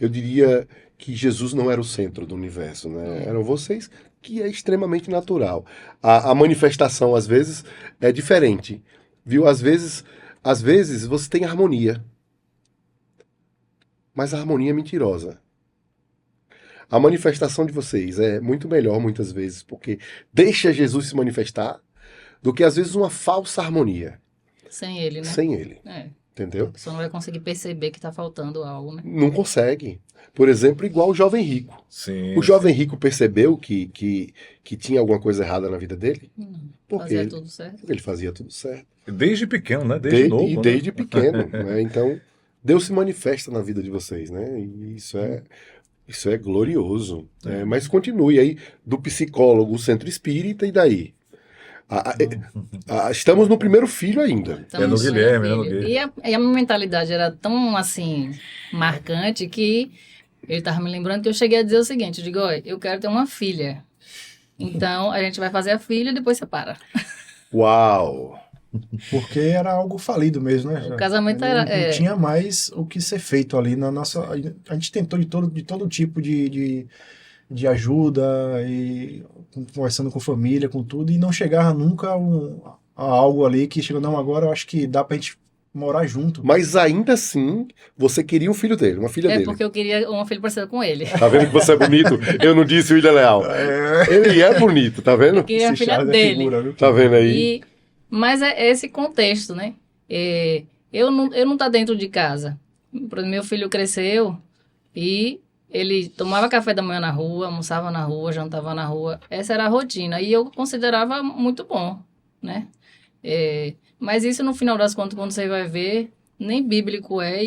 eu diria que Jesus não era o centro do universo, né? Eram vocês, que é extremamente natural. A manifestação, às vezes, é diferente, viu? Às vezes você tem harmonia, mas a harmonia é mentirosa. A manifestação de vocês é muito melhor, muitas vezes, porque deixa Jesus se manifestar, do que, às vezes, uma falsa harmonia Sem ele, né? sem ele, É. entendeu? A pessoa não vai conseguir perceber que está faltando algo, né? Não consegue. Por exemplo, igual o jovem rico. Sim. O jovem rico percebeu que tinha alguma coisa errada na vida dele? Não. Por Fazia quê? tudo certo. Porque ele fazia tudo certo. Desde pequeno, né? Desde novo. E né? desde pequeno. Né? Então, Deus se manifesta na vida de vocês, né? E isso é glorioso. Né? Mas continue aí, do psicólogo, o centro espírita, e daí? Estamos no primeiro filho ainda. Então, no isso, Guilherme, meu no filho. Guilherme. E a minha mentalidade era tão, assim, marcante que ele estava me lembrando que eu cheguei a dizer o seguinte, eu digo, olha, eu quero ter uma filha. Então, a gente vai fazer a filha e depois separa. Uau! Porque era algo falido mesmo, né? O casamento Não- era- Não tinha mais o que ser feito ali na nossa. A gente tentou de todo tipo de ajuda e conversando com família, com tudo, e não chegava nunca a algo ali que chegou, não, agora eu acho que dá pra gente morar junto. Mas ainda assim, você queria um filho dele, uma filha É dele. porque eu queria uma filha parecida com ele. Tá vendo que você é bonito? Eu não disse o William Leal. Ele é bonito, tá vendo? Eu queria a Esse filha Charles é dele. figura, viu? Tá vendo aí? Mas é esse contexto, né? Eu não tá dentro de casa. Por exemplo, meu filho cresceu e ele tomava café da manhã na rua, almoçava na rua, jantava na rua. Essa era a rotina. E eu considerava muito bom, né? Mas isso, no final das contas, quando você vai ver, nem bíblico é.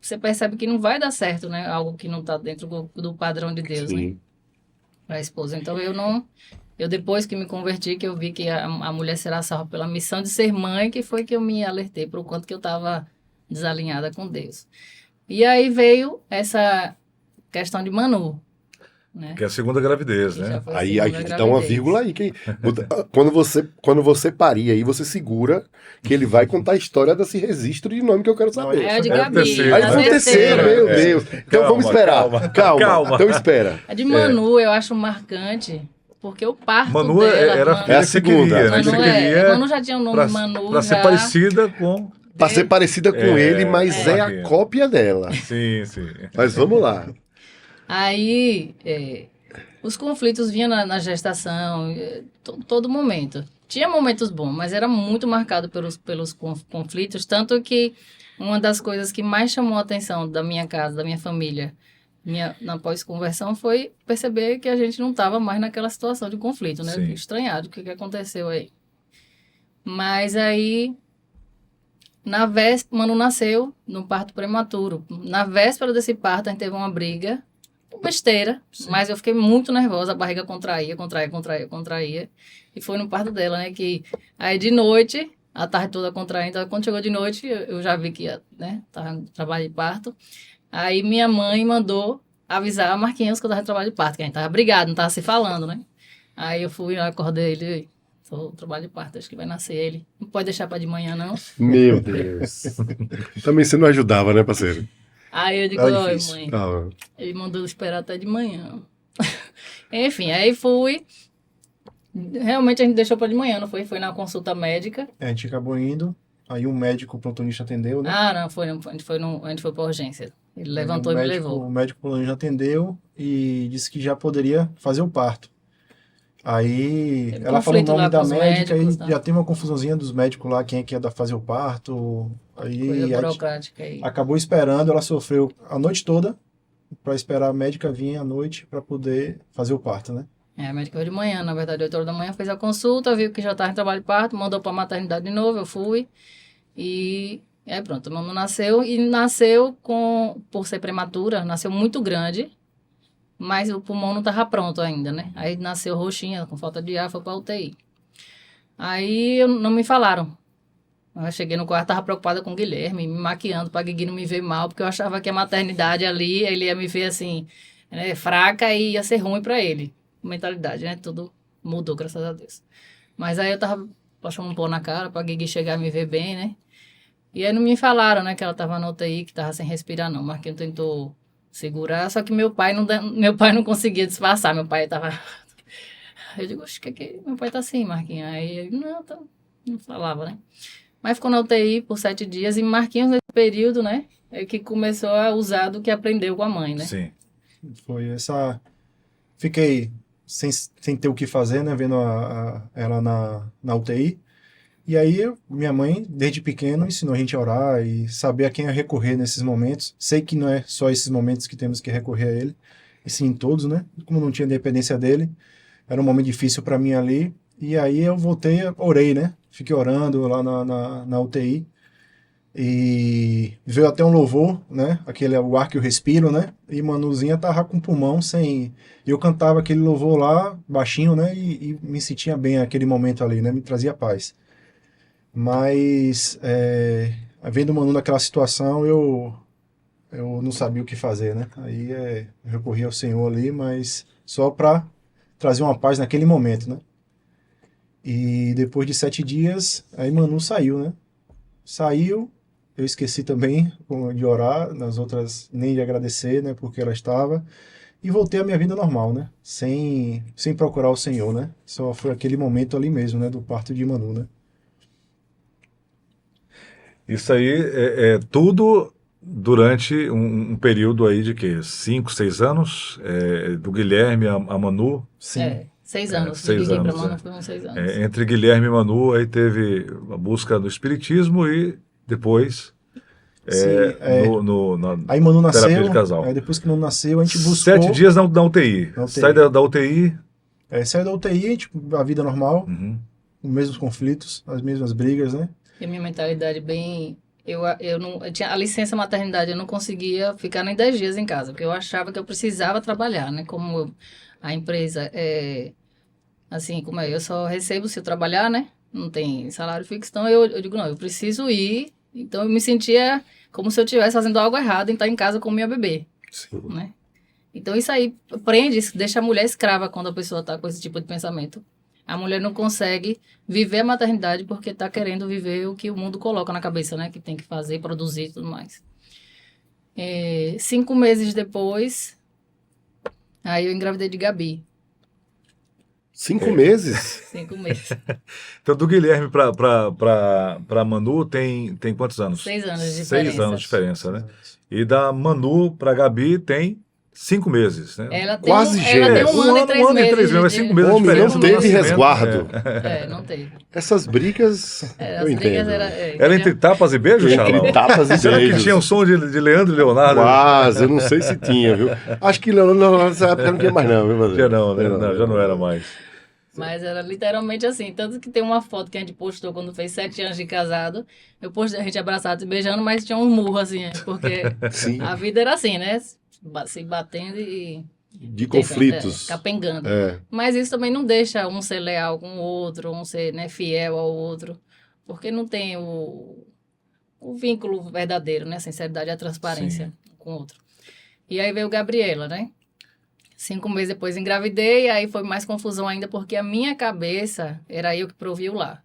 Você percebe que não vai dar certo, né? Algo que não tá dentro do padrão de Deus, né? Sim. Para a esposa. Então, eu depois que me converti, que eu vi que a mulher será salva pela missão de ser mãe, que foi que eu me alertei para o quanto que eu estava desalinhada com Deus. E aí veio essa questão de Manu, né? Que é a segunda gravidez, Que já né? foi a Aí segunda dá uma gravidez. vírgula aí. Quando você parir aí, você segura que ele vai contar a história desse registro de nome que eu quero saber. É a de É a Gabi. terceira. Aí a foi terceira, terceira. meu Deus. Então Calma, vamos esperar. calma, Calma. calma. Então espera. A de Manu eu acho marcante, porque o parto Manu dela... era a Manu, filha É a que você segunda. queria, né? Que você Manu, queria Manu já tinha o nome Manu, pra ser já... parecida com... Pra ser parecida com ele, mas é a Marquinhos. cópia dela. Sim, sim. Mas vamos lá. Aí, os conflitos vinham na gestação, todo momento. Tinha momentos bons, mas era muito marcado pelos conflitos, tanto que uma das coisas que mais chamou a atenção da minha casa, da minha família, na pós-conversão, foi perceber que a gente não estava mais naquela situação de conflito, né? Eu Sim. fiquei estranhado, o que aconteceu aí? Mas aí, na véspera, Manu nasceu no parto prematuro. Na véspera desse parto, a gente teve uma briga, besteira, mas eu fiquei muito nervosa, a barriga contraía. E foi no parto dela, né? Que aí de noite, a tarde toda contraindo. Então, quando chegou de noite, eu já vi que ia, né? Tava em trabalho de parto. Aí minha mãe mandou avisar a Marquinhos que eu tava em trabalho de parto, que a gente tava brigado, não tava se falando, né? Aí eu fui, eu acordei ele, tô em trabalho de parto, acho que vai nascer ele. Não pode deixar pra de manhã, não. Meu Deus. Também você não ajudava, né, parceiro? Aí eu digo, Era oi, difícil. mãe. Ah, Ele mandou esperar até de manhã. Enfim, aí fui. Realmente a gente deixou pra de manhã, não foi? Foi na consulta médica. A gente acabou indo, aí um médico plantonista atendeu, né? Ah, não, foi, a gente foi pra urgência. Ele levantou Aí e o me médico- levou. O médico plantonista atendeu e disse que já poderia fazer o parto. Aí Teve ela falou o conflito nome lá da com os médica médicos, e tá? já tem uma confusãozinha dos médicos lá, quem é que ia fazer o parto. Coisa Aí burocrática aí. acabou esperando, ela sofreu a noite toda para esperar a médica vir à noite para poder fazer o parto, né? A médica veio de manhã, na verdade, 8 horas da manhã, fez a consulta, viu que já estava em trabalho de parto, mandou pra maternidade de novo, eu fui. E aí pronto, a mamãe nasceu. E nasceu por ser prematura, nasceu muito grande. Mas o pulmão não estava pronto ainda, né? Aí nasceu roxinha, com falta de ar, foi para UTI. Aí não me falaram. Eu cheguei no quarto, estava preocupada com o Guilherme, me maquiando para Guigui não me ver mal, porque eu achava que a maternidade ali, ele ia me ver assim, né, fraca e ia ser ruim para ele. Mentalidade, né? Tudo mudou, graças a Deus. Mas aí eu tava passando um pó na cara para Guigui chegar e me ver bem, né? E aí não me falaram, né, que ela estava na UTI, que estava sem respirar, não. Marquinhos tentou segurar, só que meu pai não conseguia disfarçar. Meu pai tava... Eu digo, oxe, que meu pai tá assim, Marquinhos? Aí ele, não falava, né? Mas ficou na UTI por 7 dias e Marquinhos, nesse período, né, é que começou a usar do que aprendeu com a mãe, né? Sim. Foi essa. Fiquei sem ter o que fazer, né? Vendo ela na UTI. E aí, minha mãe, desde pequeno, ensinou a gente a orar e saber a quem recorrer nesses momentos. Sei que não é só esses momentos que temos que recorrer a ele, e sim todos, né? Como não tinha dependência dele, era um momento difícil para mim ali. E aí eu voltei, orei, né? Fiquei orando lá na UTI. E veio até um louvor, né? Aquele o ar que eu respiro, né? E Manuzinha tava com o pulmão sem. Eu cantava aquele louvor lá, baixinho, né? E me sentia bem naquele momento ali, né? Me trazia paz. Mas, vendo o Manu naquela situação, eu não sabia o que fazer, né? Aí eu recorri ao Senhor ali, mas só para trazer uma paz naquele momento, né? E depois de 7 dias, aí Manu saiu, né? Saiu, eu esqueci também de orar, nas outras nem de agradecer, né? Porque ela estava. E voltei à minha vida normal, né? Sem procurar o Senhor, né? Só foi aquele momento ali mesmo, né? Do parto de Manu, né? Isso aí é tudo durante um período aí de quê? 5, 6 anos? Do Guilherme a Manu? Sim. 6 anos. 6 De Guigui pra anos, Manu foram 6 anos. Entre Guilherme e Manu, aí teve a busca do espiritismo e depois Sim, na aí Manu terapia nasceu, de casal. aí depois que Manu nasceu, a gente buscou... 7 dias na UTI. Na UTI. Sai da UTI. Saiu da UTI, tipo, a vida normal, Uhum. os mesmos conflitos, as mesmas brigas, né? E a minha mentalidade bem... eu tinha a licença maternidade, eu não conseguia ficar nem 10 dias em casa, porque eu achava que eu precisava trabalhar, né? A empresa assim, eu só recebo se eu trabalhar, né? Não tem salário fixo, então eu digo, não, eu preciso ir. Então eu me sentia como se eu estivesse fazendo algo errado em estar em casa com minha bebê, sim. né? Então isso aí prende, isso deixa a mulher escrava quando a pessoa está com esse tipo de pensamento. A mulher não consegue viver a maternidade porque está querendo viver o que o mundo coloca na cabeça, né? Que tem que fazer, produzir e tudo mais. 5 meses depois, aí eu engravidei de Gabi. 5 meses? 5 meses. Então, do Guilherme para Manu tem quantos anos? 6 anos de 6 diferença. anos de diferença, né? E da Manu para Gabi tem 5 meses, né? Ela tem Quase ela tem gêmeos. 1 ano e 3 meses. mas 5 meses de Homem, diferença. não no teve nascimento. resguardo. Não teve. Essas brigas, As eu brigas entendo. Era entre tapas e beijos, Xalão? Entre tapas e Será que beijos. tinha um som de Leandro e Leonardo? Quase, eu não sei se tinha, viu? Acho que Leonardo nessa época não tinha mais não, viu, Matheus? Já não, né? Não, já não era mais. Mas era literalmente assim. Tanto que tem uma foto que a gente postou quando fez 7 anos de casado. Eu postei a gente abraçado e beijando, mas tinha um murro assim, porque Sim, a vida era assim, né? Se batendo e de conflitos. capengando. É, Mas isso também não deixa um ser leal com o outro, um ser, né, fiel ao outro, porque não tem o vínculo verdadeiro, né? A sinceridade e a transparência com o outro. E aí veio Gabriela, né? 5 meses depois engravidei, aí foi mais confusão ainda, porque a minha cabeça era eu que provia o lar.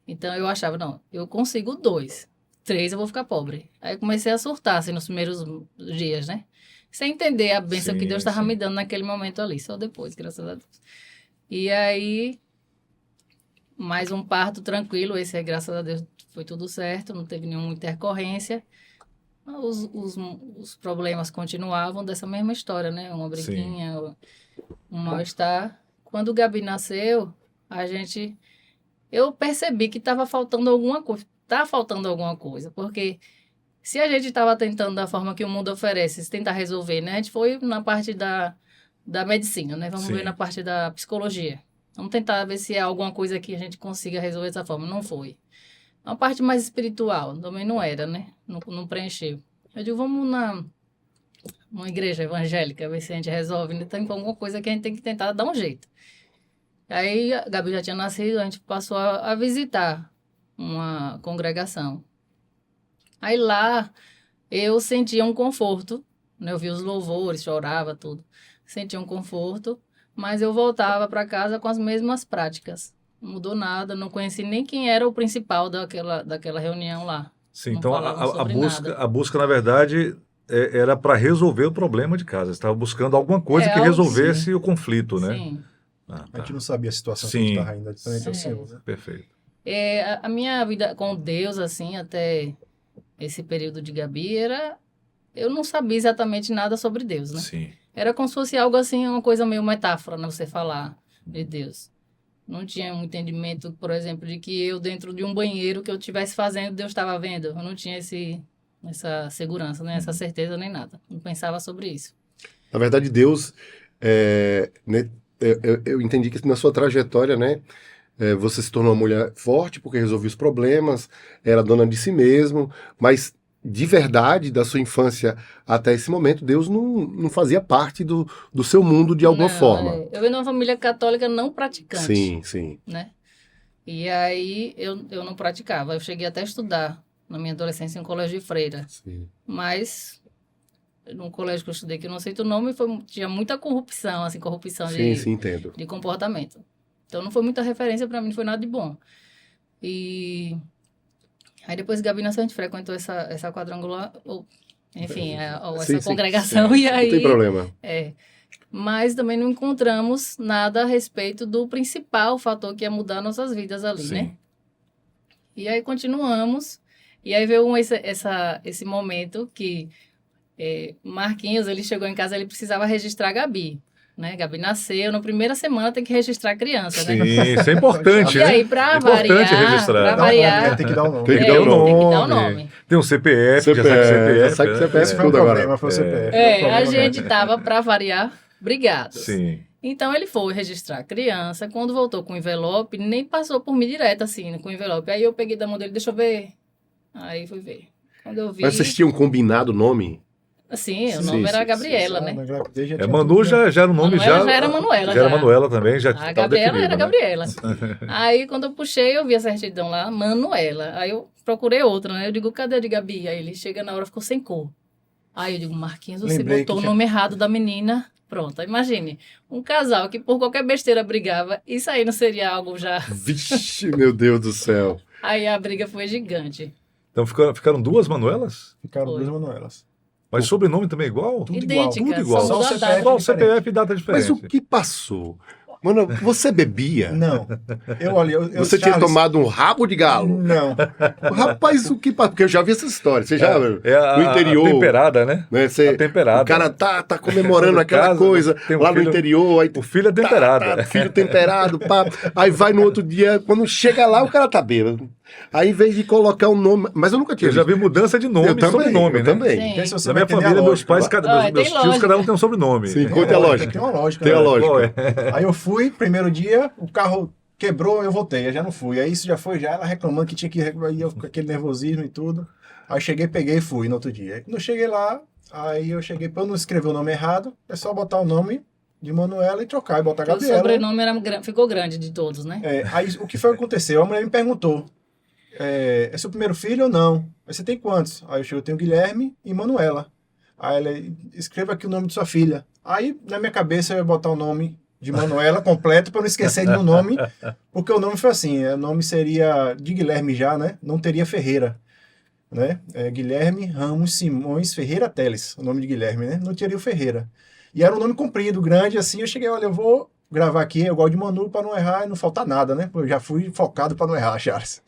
Então eu achava, não, eu consigo 2, 3 eu vou ficar pobre. Aí eu comecei a surtar, assim, nos primeiros dias, né? Sem entender a bênção Sim, que Deus estava sim. me dando naquele momento ali, só depois, graças a Deus. E aí, mais um parto tranquilo, esse aí, graças a Deus, foi tudo certo, não teve nenhuma intercorrência. Os problemas continuavam dessa mesma história, né? Uma briguinha, um mal-estar. Quando o Gabi nasceu, eu percebi que estava faltando alguma coisa. Tá faltando alguma coisa, porque se a gente estava tentando da forma que o mundo oferece, se tentar resolver, né? A gente foi na parte da medicina, né? Vamos Sim. ver na parte da psicologia. Vamos tentar ver se é alguma coisa que a gente consiga resolver dessa forma. Não foi. Uma parte mais espiritual, também não era, né? Não preencheu. Eu digo, vamos numa igreja evangélica, ver se a gente resolve. Né? Tem alguma coisa que a gente tem que tentar dar um jeito. Aí a Gabi já tinha nascido, a gente passou a visitar uma congregação. Aí lá eu sentia um conforto, né? Eu via os louvores, chorava, tudo. Sentia um conforto, mas eu voltava para casa com as mesmas práticas. Não mudou nada, não conheci nem quem era o principal daquela reunião lá. Sim, Não então falava sobre nada. a busca, na verdade, era para resolver o problema de casa. Você estava buscando alguma coisa que algo resolvesse o conflito, né? Sim. Ah, A tá. gente não sabia a situação que a Sim. gente estava ainda diferente ao Sim. Senhor, né? Perfeito. A minha vida com Deus, assim, até esse período de Gabi, eu não sabia exatamente nada sobre Deus, né? Sim. Era como se fosse algo assim, uma coisa meio metáfora, né? Você falar de Deus. Não tinha um entendimento, por exemplo, de que eu dentro de um banheiro que eu estivesse fazendo, Deus estava vendo. Eu não tinha essa segurança, né? Essa certeza nem nada. Não pensava sobre isso. Na verdade, Deus, né, eu entendi que na sua trajetória, né, você se tornou uma mulher forte porque resolveu os problemas, era dona de si mesmo, mas de verdade, da sua infância até esse momento, Deus não fazia parte do seu mundo de alguma Não, forma. Eu venho de uma família católica não praticante. Sim, sim. Né? E aí eu não praticava. Eu cheguei até a estudar na minha adolescência em colégio de freira. Sim. Mas no colégio que eu estudei, que eu não sei o nome, tinha muita corrupção, assim, Sim, sim, entendo. de comportamento. Então não foi muita referência para mim, não foi nada de bom. E aí depois Gabi nasceu, a gente frequentou essa quadrangular, enfim, ou Sim, essa sim, congregação, sim. e aí... Não tem problema. Mas também não encontramos nada a respeito do principal fator que ia mudar nossas vidas ali, Sim. né? E aí continuamos, e aí veio esse momento que Marquinhos, ele chegou em casa, ele precisava registrar a Gabi, né? Gabi nasceu, na primeira semana tem que registrar a criança, né? Sim, isso é importante, E né? aí, para Importante variar, registrar. para Dá um Dá um nome, variar, né? Tem que dar um nome. Tem que dar um tem que dar o nome. nome. Tem um CPF, CPF, já sabe que né? CPF Esse foi o tudo agora. problema, foi o CPF. A gente tava, para variar, brigados. Sim. Então, ele foi registrar a criança. Quando voltou com o envelope, nem passou por mim direto, assim, com o envelope. Aí eu peguei da mão dele, deixa eu ver. Aí fui ver. Quando eu vi... Mas vocês tinham combinado o nome? Assim, o Sim, nome era sim, Gabriela, né? Na gravidez já tinha Manu tudo, né? já era o nome, Manuela já era Manuela, Já era já. Manuela também, já A estava Gabriela definido, era né? Gabriela. Aí, quando eu puxei, eu vi a certidão lá, Manuela. Aí eu procurei outra, né? Eu digo, cadê a de Gabi? Aí ele chega na hora, ficou sem cor. Aí eu digo, Marquinhos, você Lembrei botou que o tinha- nome errado da menina. Pronto, imagine. Um casal que por qualquer besteira brigava, isso aí não seria algo já... Vixe, meu Deus do céu. Aí a briga foi gigante. Então ficaram duas Manuelas? Ficaram Foi. duas Manuelas. Mas sobrenome também é igual? Tudo igual. Idêntica, Tudo igual. só Só o mudou a CPF. data. Só o CPF e data Mas diferente. o que passou? Mano, você bebia? Não. Olha, Você tinha Charles, tomado um rabo de galo? Não. Rapaz, o que... Porque eu já vi essa história. Você já... no interior... A temperada, né? Você, A temperada. o cara tá comemorando No aquela caso, coisa tem um lá no filho- interior. Aí O filho é temperado. filho temperado, pá. Aí vai no outro dia, quando chega lá, o cara tá bêbado. Aí, em vez de colocar um nome... Mas eu nunca tinha Eu já visto. vi mudança de nome Eu e também, sobrenome, eu né? também. Sim. Porque se você Na vai minha entender família, a meus lógica, pais, vai. cada, Ah, meus tem tios, lógica. cada um tem um sobrenome. Sim, conta a lógica. Tem uma lógica. Tem a né? lógica. Qual é? Aí eu fui, primeiro dia, o carro quebrou, eu voltei, eu já não fui. Aí isso já foi, já ela reclamando que tinha que ir, aí eu com aquele nervosismo e tudo. Aí cheguei, peguei e fui no outro dia. Aí quando eu cheguei lá, aí eu cheguei, pra eu não escrever o nome errado, é só botar o nome de Manuela e trocar, e botar O Gabriela. sobrenome ficou grande de todos, né? Aí o que foi que aconteceu? A mulher me perguntou, é seu primeiro filho ou não? Aí você tem quantos? Aí eu cheguei, eu tenho Guilherme e Manuela. Aí ela, escreva aqui o nome de sua filha. Aí na minha cabeça eu ia botar o nome de Manuela completo para não esquecer do nome, porque o nome foi assim, o nome seria de Guilherme já, né? Não teria Ferreira, né? Guilherme Ramos Simões Ferreira Teles, o nome de Guilherme, né? Não teria o Ferreira. E era um nome comprido, grande, assim, eu cheguei, olha, eu vou gravar aqui, eu gosto de Manu para não errar e não faltar nada, né? Eu já fui focado para não errar, Charles.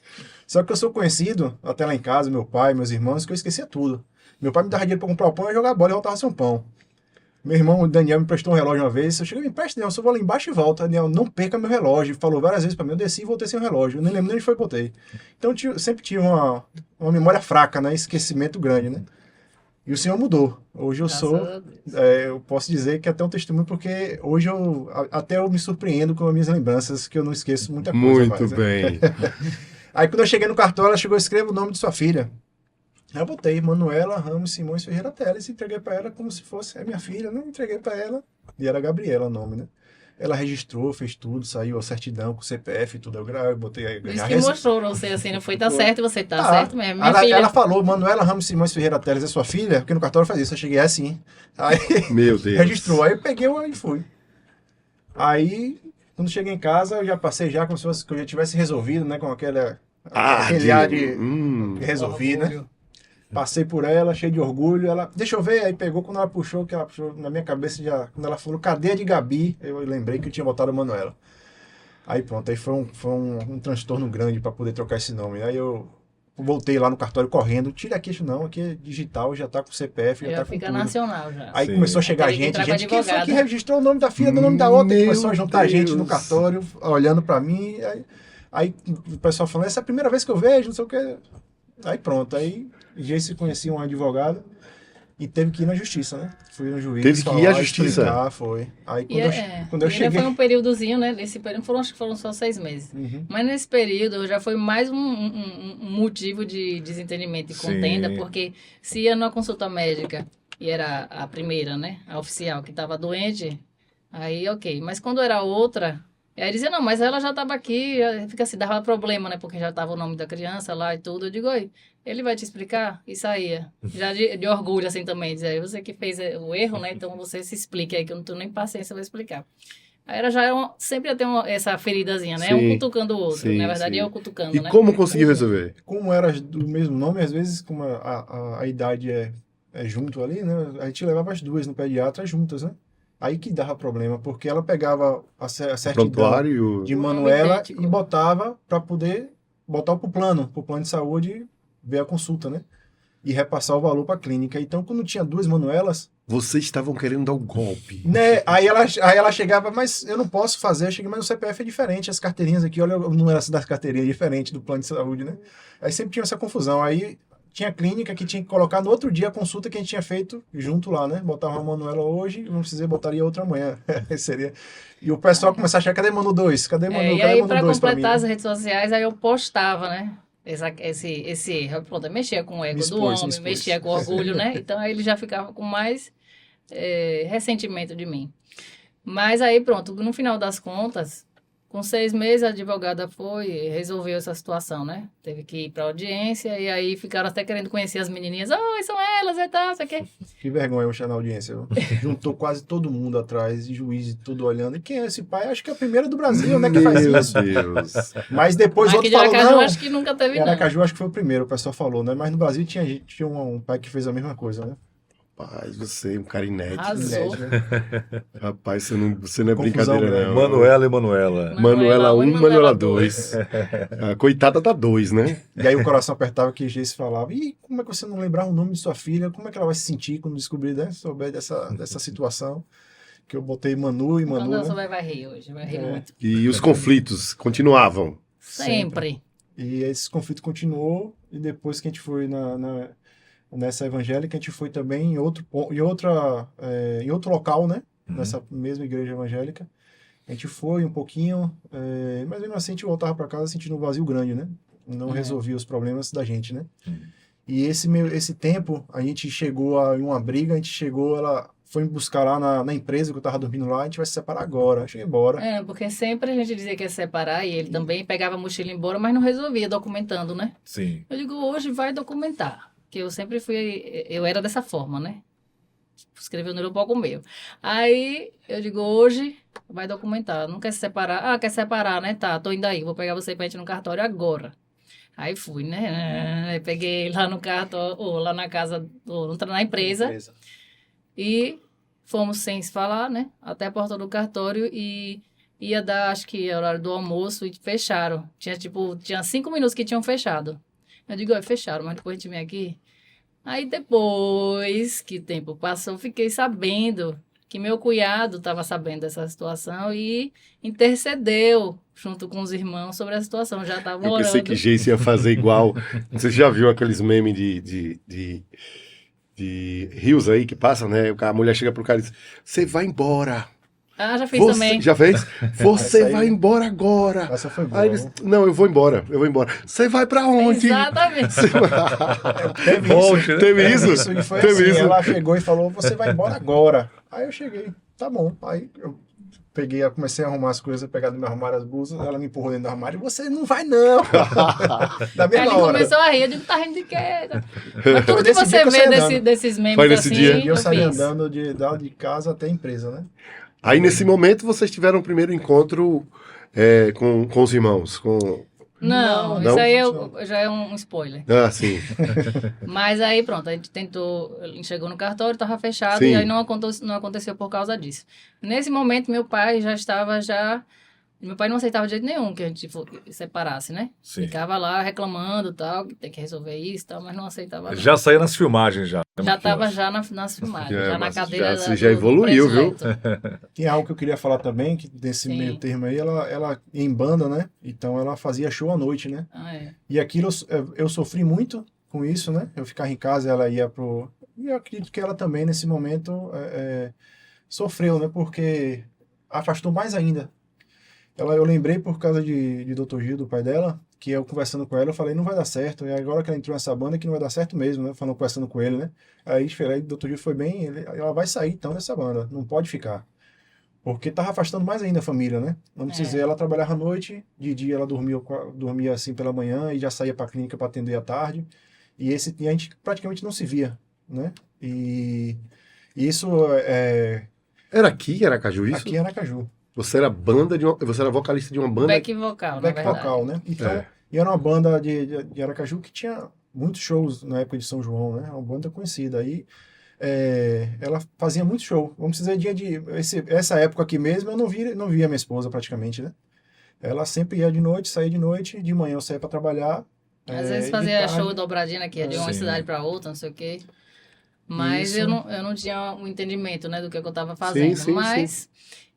Só que eu sou conhecido, até lá em casa, meu pai, meus irmãos, que eu esquecia tudo. Meu pai me dava dinheiro para comprar o pão, eu ia jogar bola e voltava sem um pão. Meu irmão, o Daniel, me prestou um relógio uma vez. Eu cheguei, me empresta, Daniel, eu só vou lá embaixo e volto. Daniel, não perca meu relógio. Falou várias vezes pra mim, eu desci e voltei sem o relógio. Eu nem lembro nem onde foi que voltei. Então eu sempre tive uma memória fraca, né? Esquecimento grande, né? E o senhor mudou. Hoje eu Graças sou, a Deus. eu posso dizer que é até um testemunho, porque hoje até eu me surpreendo com as minhas lembranças, que eu não esqueço muita coisa Muito mais, né? bem. Aí quando eu cheguei no cartório, ela chegou, escreva o nome de sua filha. Aí eu botei Manuela Ramos Simões Ferreira Teles e entreguei para ela como se fosse minha filha, né? Entreguei para ela e era Gabriela o nome, né? Ela registrou, fez tudo, saiu a certidão com o CPF e tudo. Eu botei aí. Isso que mostrou pra você, assim, não foi, tá certo, e você tá certo mesmo. Minha Ela, filha. ela falou, Manuela Ramos Simões Ferreira Teles é sua filha? Porque no cartório faz isso. Eu cheguei assim. Aí Meu Deus. registrou. Aí eu peguei e fui. Aí, quando cheguei em casa, eu já passei já como se fosse que eu já tivesse resolvido, né? Com aquele ar de resolvi, né? Passei por ela, cheio de orgulho. Ela, deixa eu ver. Aí pegou, quando ela puxou, que ela puxou na minha cabeça, já, quando ela falou, cadê a de Gabi? Eu lembrei que eu tinha botado a Manuela. Aí pronto, aí foi um transtorno grande para poder trocar esse nome. Aí eu voltei lá no cartório correndo, tira aqui isso não, aqui é digital, já tá com CPF, já Já tá com fica tudo. nacional já. Aí Sim. começou a chegar Aí tem que gente, entrar com quem foi advogado. que registrou o nome da filha do nome da outra? Meu Começou a juntar Deus. gente no cartório, olhando para mim, aí o pessoal falando, essa é a primeira vez que eu vejo, não sei o que. Aí pronto, aí se conhecia um advogado e teve que ir na justiça, né? Fui no juiz. Teve que ir à justiça. Explicar, foi. Aí quando E eu ainda cheguei... foi um períodozinho, né? Nesse período, acho que foram só 6 meses. Uhum. Mas nesse período já foi mais um motivo de desentendimento e Sim. contenda, porque se ia numa consulta médica e era a primeira, né? A oficial que estava doente, aí ok. Mas quando era outra, aí dizia, não, mas ela já estava aqui, fica assim, dava problema, né? Porque já estava o nome da criança lá e tudo. Eu digo, oi, ele vai te explicar? E saía. Já de orgulho, assim, também. Dizer, você que fez o erro, né? Então você se explique aí, que eu não tenho nem paciência para explicar. Aí sempre ia ter essa feridazinha, né? Sim, Um cutucando o outro. sim, Na verdade, sim. eu cutucando, E né? como conseguiu resolver? Como era do mesmo nome, às vezes, como a idade é junto ali, né? A gente levava as duas no pediatra juntas, né? Aí que dava problema, porque ela pegava a certidão Prontuário. de Um nome Manuela idêntico. e botava para poder botar pro plano de saúde, ver a consulta, né? E repassar o valor para a clínica. Então, quando tinha duas Manuelas, Vocês estavam querendo dar um golpe. né? Aí ela chegava, mas eu não posso fazer. Eu cheguei, mas o CPF é diferente, as carteirinhas aqui, olha o número das carteirinhas, é diferente do plano de saúde, né? Aí sempre tinha essa confusão. Aí tinha clínica que tinha que colocar no outro dia a consulta que a gente tinha feito junto lá, né? Botava uma Manuela hoje, não precisei, botaria outra amanhã. Seria. E o pessoal começava a achar, cadê Manu 2? Cadê Manu? E Cadê aí, Manu para 2 pra mim? completar as redes sociais, aí eu postava, né? Esse erro. Pronto, eu mexia com o ego Me do expôs, me homem, expôs. mexia com o orgulho, né? Então aí ele já ficava com mais ressentimento de mim. Mas aí pronto, no final das contas, com 6 meses a advogada foi e resolveu essa situação, né? Teve que ir para audiência e aí ficaram até querendo conhecer as menininhas. Oi, são elas e tal, sei o quê. Que vergonha eu na audiência. Juntou quase todo mundo atrás, e juiz e tudo olhando. E quem é esse pai? Acho que é a primeira do Brasil, né, que faz isso. Meu Deus. Mas depois o Aqui outro de falou, Aracaju não. acho que nunca teve, Em não. Aracaju acho que foi o primeiro, o pessoal falou, né? Mas no Brasil tinha um pai que fez a mesma coisa, né? Rapaz, você é um cara inédito. Arrasou. Rapaz, você não é Confusão brincadeira, grande. não. Manuela e Manuela. Manuela 1, Manuela Manuela 2. 2. A coitada da 2, né? E aí o coração apertava que Geice falava, e como é que você não lembrar o nome de sua filha? Como é que ela vai se sentir quando descobrir, né? Souber dessa situação? Que eu botei Manu e Quando Manu, ela né? vai rir hoje, vai rir É. muito. E os conflitos continuavam. Sempre. E esse conflito continuou, e depois que a gente foi nessa evangélica, a gente foi também em outro local, né? Nessa mesma igreja evangélica. A gente foi um pouquinho, mas mesmo assim a gente voltava para casa sentindo um vazio grande, né? Não resolvia os problemas da gente, né? E esse tempo, a gente chegou em uma briga, ela foi me buscar lá na empresa que eu tava dormindo lá, a gente vai se separar agora. Eu cheguei embora. Porque sempre a gente dizia que ia separar e ele também pegava a mochila e ia embora, mas não resolvia documentando, né? Sim. Eu digo, hoje vai documentar. Que eu sempre eu era dessa forma, né? Escreveu no pouco meu. Aí eu digo, hoje vai documentar. Não quer se separar? Ah, quer separar, né? Tá, tô indo aí, vou pegar você pra gente no cartório agora. Aí fui, né? Aí peguei lá no cartório, ou lá na casa, ou na empresa. E fomos sem se falar, né? Até a porta do cartório e ia dar, acho que era horário do almoço e fecharam. Tinha 5 minutos que tinham fechado. Eu digo, fecharam, mas depois a gente vem aqui. Aí depois que o tempo passou, fiquei sabendo que meu cunhado estava sabendo dessa situação e intercedeu junto com os irmãos sobre a situação. Já estavam Eu orando. pensei que Geice ia fazer igual. Você já viu aqueles memes de rios aí que passam, né? A mulher chega pro cara e diz, você vai embora. Ah, já fiz também. Já fez? Você Essa aí- vai embora agora. Essa foi boa. Aí eles, não, eu vou embora. Você vai pra onde? Exatamente. Teve Volte, isso. né? Teve isso? E foi Teve assim, isso? ela chegou e falou, você vai embora agora. Aí eu cheguei, tá bom. Aí eu comecei a arrumar as coisas, pegar do meu armário as blusas, ela me empurrou dentro do armário, você não vai não. Da Aí mesma ele hora. começou a rir, eu digo, tá rindo de quê? Mas tudo que Nesse dia você que eu vê saí andando. desses memes Foi nesse assim, dia? E eu saí fiz. andando de casa até a empresa, né? Aí nesse momento vocês tiveram o primeiro encontro com os irmãos. Não, Não? isso aí Não. já é um spoiler. Ah, sim. Mas aí pronto, a gente tentou, ele chegou no cartório, estava fechado Sim. e aí não aconteceu por causa disso. Nesse momento, meu pai já estava Meu pai não aceitava de jeito nenhum que a gente separasse, né? Sim. Ficava lá reclamando tal, que tem que resolver isso e tal, mas não aceitava não. Já saía nas filmagens já. Já estava já nas filmagens, já na mas cadeira você já do evoluiu, viu? predileto. Tem algo que eu queria falar também, que nesse Sim. meio termo aí, ela em banda, né? Então ela fazia show à noite, né? Ah, é. E aquilo eu sofri muito com isso, né? Eu ficava em casa, ela ia pro... E eu acredito que ela também, nesse momento, sofreu, né? Porque afastou mais ainda. Eu lembrei por causa de Dr. Gil, do pai dela, que eu conversando com ela, eu falei, não vai dar certo. E agora que ela entrou nessa banda, que não vai dar certo mesmo, né? Falando, conversando com ele, né? Aí o Dr. Gil foi bem, ela vai sair então dessa banda, não pode ficar. Porque tava afastando mais ainda a família, né? Vamos dizer, ela trabalhava à noite, de dia ela dormia assim pela manhã e já saía pra clínica para atender à tarde. E a gente praticamente não se via, né? E isso Era aqui em Aracaju isso? aqui em Aracaju. Você era você era vocalista de uma banda. Back vocal, na Back verdade. vocal, né? Então, É. e era uma banda de Aracaju que tinha muitos shows na época de São João, né? Uma banda conhecida. Aí ela fazia muito show. Vamos dizer, essa época aqui mesmo, eu não via minha esposa praticamente, né? Ela sempre ia de noite, saía de noite, de manhã eu saía para trabalhar. Às vezes de fazia tarde- show dobradinha aqui, de uma Sim. cidade para outra, não sei o quê. Mas Isso. eu não tinha um entendimento, né, do que eu estava fazendo. sim, Mas...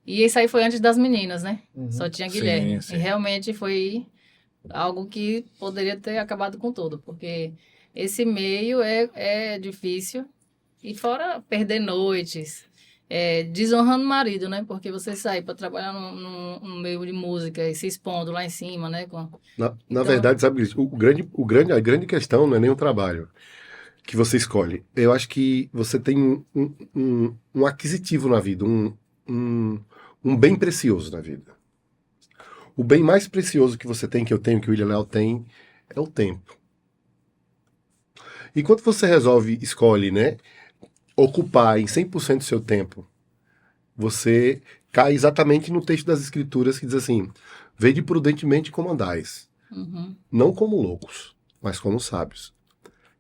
E isso aí foi antes das meninas, né? Uhum. Só tinha Sim, Guilherme. sim. E realmente foi algo que poderia ter acabado com tudo, porque esse meio é difícil. E fora perder noites, desonrando o marido, né? Porque você sai para trabalhar no meio de música e se expondo lá em cima, né? Na Então- verdade, sabe, a grande questão não é nem o trabalho que você escolhe. Eu acho que você tem um aquisitivo na vida, um bem precioso na vida. O bem mais precioso que você tem, que eu tenho, que o William Léo tem, é o tempo. E quando você escolhe, né, ocupar em 100% do seu tempo, você cai exatamente no texto das Escrituras que diz assim, vede prudentemente como andais, não como loucos, mas como sábios,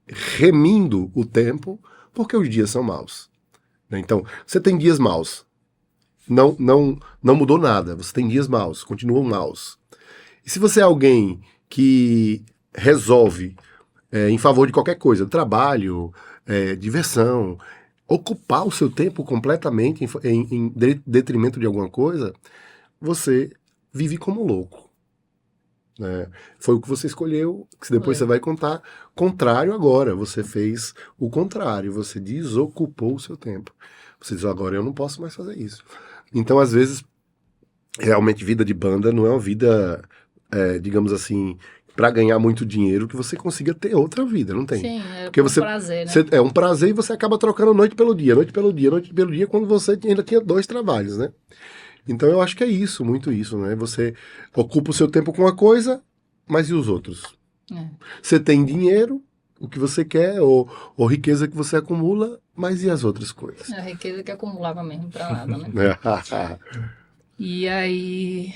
remindo o tempo, Porque os dias são maus. Né? Então, você tem dias maus. Não mudou nada. Você tem dias maus, continuam maus. E se você é alguém que resolve em favor de qualquer coisa, trabalho, diversão, ocupar o seu tempo completamente em detrimento de alguma coisa, você vive como louco. Né? Foi o que você escolheu, que depois você vai contar. Contrário agora, você fez o contrário, você desocupou o seu tempo. Você diz, agora eu não posso mais fazer isso. Então, às vezes, realmente, vida de banda não é uma vida, digamos assim, para ganhar muito dinheiro, que você consiga ter outra vida, não tem. Sim, Porque um você, prazer, né? é um prazer e você acaba trocando noite pelo dia, quando você ainda tinha 2 trabalhos, né? Então eu acho que é isso, muito isso, né? Você ocupa o seu tempo com uma coisa, mas e os outros? Você tem dinheiro, o que você quer, ou riqueza que você acumula, mas e as outras coisas? A riqueza que acumulava mesmo pra nada, né? E aí,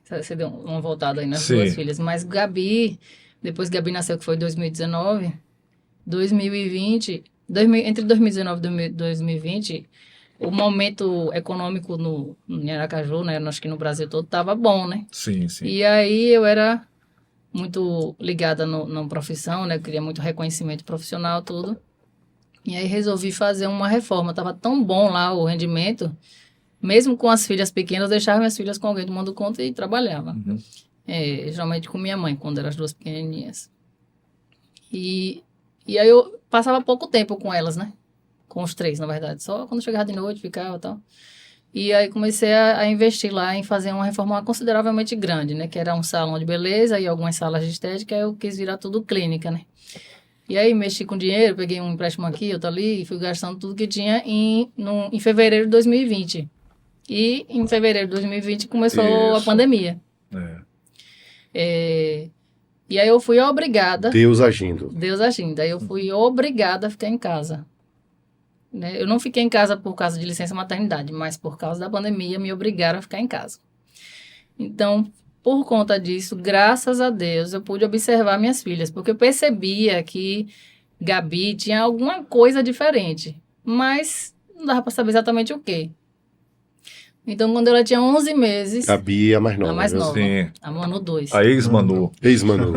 você deu uma voltada aí nas Sim. duas filhas, mas Gabi, depois que Gabi nasceu, que foi em 2019, 2020, entre 2019 e 2020, o momento econômico em Aracaju, né, acho que no Brasil todo, estava bom, né? Sim, sim. E aí eu era muito ligada na profissão, né? Eu queria muito reconhecimento profissional, tudo. E aí resolvi fazer uma reforma. Tava tão bom lá o rendimento, mesmo com as filhas pequenas, eu deixava minhas filhas com alguém tomando conta e trabalhava. Uhum. Geralmente com minha mãe, quando eram as duas pequenininhas. E aí eu passava pouco tempo com elas, né? Com os 3, na verdade. Só quando chegava de noite, ficava e tal. E aí comecei a investir lá em fazer uma reforma consideravelmente grande, né? Que era um salão de beleza e algumas salas de estética. Aí eu quis virar tudo clínica, né? E aí mexi com dinheiro, peguei um empréstimo aqui, outro ali, e fui gastando tudo que tinha em fevereiro de 2020. E em fevereiro de 2020 começou a Isso. pandemia. E aí eu fui obrigada... Deus agindo. Aí eu fui obrigada a ficar em casa. Né? Eu não fiquei em casa por causa de licença maternidade, mas por causa da pandemia me obrigaram a ficar em casa. Então, por conta disso, graças a Deus, eu pude observar minhas filhas, porque eu percebia que Gabi tinha alguma coisa diferente, mas não dava para saber exatamente o quê. Então, quando ela tinha 11 meses... Gabi é a mais nova. A mais viu? nova. Sim. A Manu 2. A ex-Manu. Ex-Manu.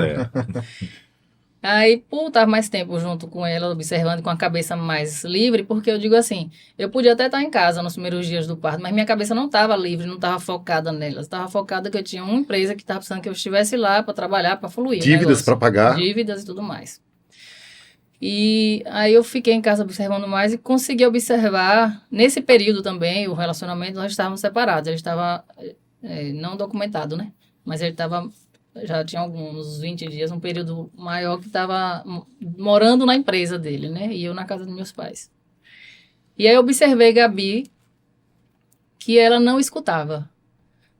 Aí, por estar mais tempo junto com ela, observando com a cabeça mais livre, porque eu digo assim, eu podia até estar em casa nos primeiros dias do parto, mas minha cabeça não estava livre, não estava focada nelas. Estava focada que eu tinha uma empresa que estava precisando que eu estivesse lá para trabalhar, para fluir. Dívidas para pagar. Dívidas e tudo mais. E aí eu fiquei em casa observando mais e consegui observar, nesse período também, o relacionamento, nós estávamos separados. Ele estava não documentado, né? Mas ele estava... Já tinha alguns 20 dias, um período maior que estava morando na empresa dele, né? E eu na casa dos meus pais. E aí eu observei Gabi, que ela não escutava.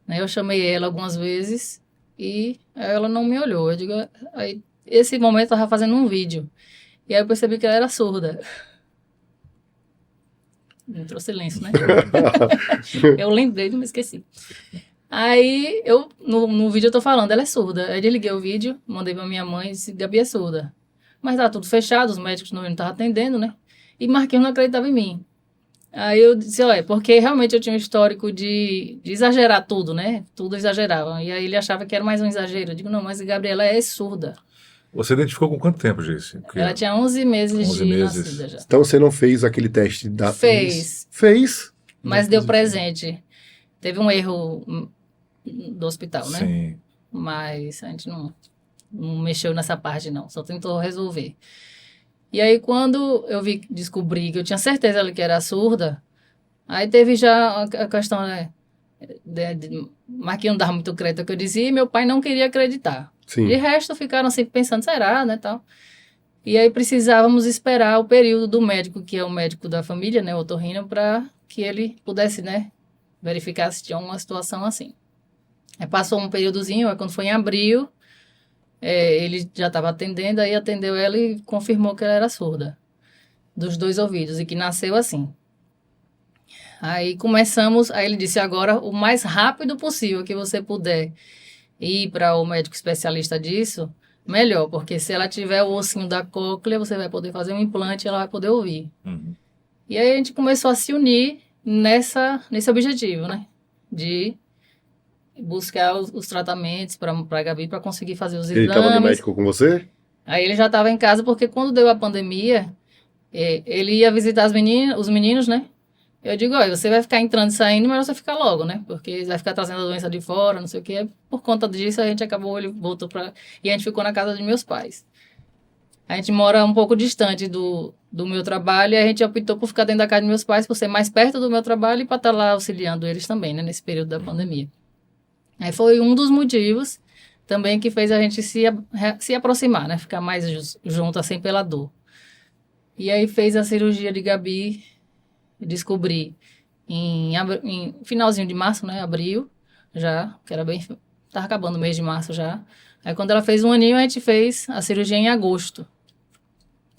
Né? Eu chamei ela algumas vezes e ela não me olhou. Eu digo, aí, esse momento eu estava fazendo um vídeo. E aí eu percebi que ela era surda. Entrou silêncio, né? Eu lembrei, não me esqueci. Aí, no vídeo eu tô falando, ela é surda. Aí eu desliguei o vídeo, mandei pra minha mãe e disse, Gabi é surda. Mas tá tudo fechado, os médicos não estavam atendendo, né? E Marquinhos não acreditava em mim. Aí eu disse, olha, porque realmente eu tinha um histórico de exagerar tudo, né? Tudo exagerava. E aí ele achava que era mais um exagero. Eu digo, não, mas a Gabriela é surda. Você identificou com quanto tempo, Geice? Ela tinha 11 meses 11 de meses. nascida já. Então você não fez aquele teste da... Fez. Fez? Mas deu presente. Teve um erro do hospital, né? Sim. Mas a gente não mexeu nessa parte, não. Só tentou resolver. E aí, quando eu descobri que eu tinha certeza que era surda, aí teve já a questão, né? Marquinhos não dava muito crédito ao que eu dizia e meu pai não queria acreditar. Sim. De resto, ficaram sempre pensando, será, né, tal. E aí precisávamos esperar o período do médico, que é o médico da família, né, o otorrino, para que ele pudesse, né, verificar se tinha uma situação assim. Aí passou um períodozinho, aí quando foi em abril, ele já estava atendendo, aí atendeu ela e confirmou que ela era surda, dos 2 ouvidos, e que nasceu assim. Aí começamos, aí ele disse, agora o mais rápido possível que você puder ir para o médico especialista disso, melhor, porque se ela tiver o ossinho da cóclea, você vai poder fazer um implante e ela vai poder ouvir. Uhum. E aí a gente começou a se unir nesse objetivo, né? De buscar os tratamentos para a Gabi para conseguir fazer os Ele estava no exames. médico com você? Aí ele já estava em casa porque quando deu a pandemia, ele ia visitar os meninos, né? Eu digo, olha, você vai ficar entrando e saindo, mas você fica logo, né? Porque vai ficar trazendo a doença de fora, não sei o quê. Por conta disso, a gente acabou, ele voltou para... E a gente ficou na casa dos meus pais. A gente mora um pouco distante do meu trabalho e a gente optou por ficar dentro da casa dos meus pais, por ser mais perto do meu trabalho e para estar lá auxiliando eles também, né? Nesse período da pandemia. Aí foi um dos motivos também que fez a gente se aproximar, né? Ficar mais junto, assim, pela dor. E aí fez a cirurgia de Gabi, descobri em finalzinho de março, né? Abril, já, que era bem... Tava acabando o mês de março já. Aí quando ela fez 1 aninho, a gente fez a cirurgia em agosto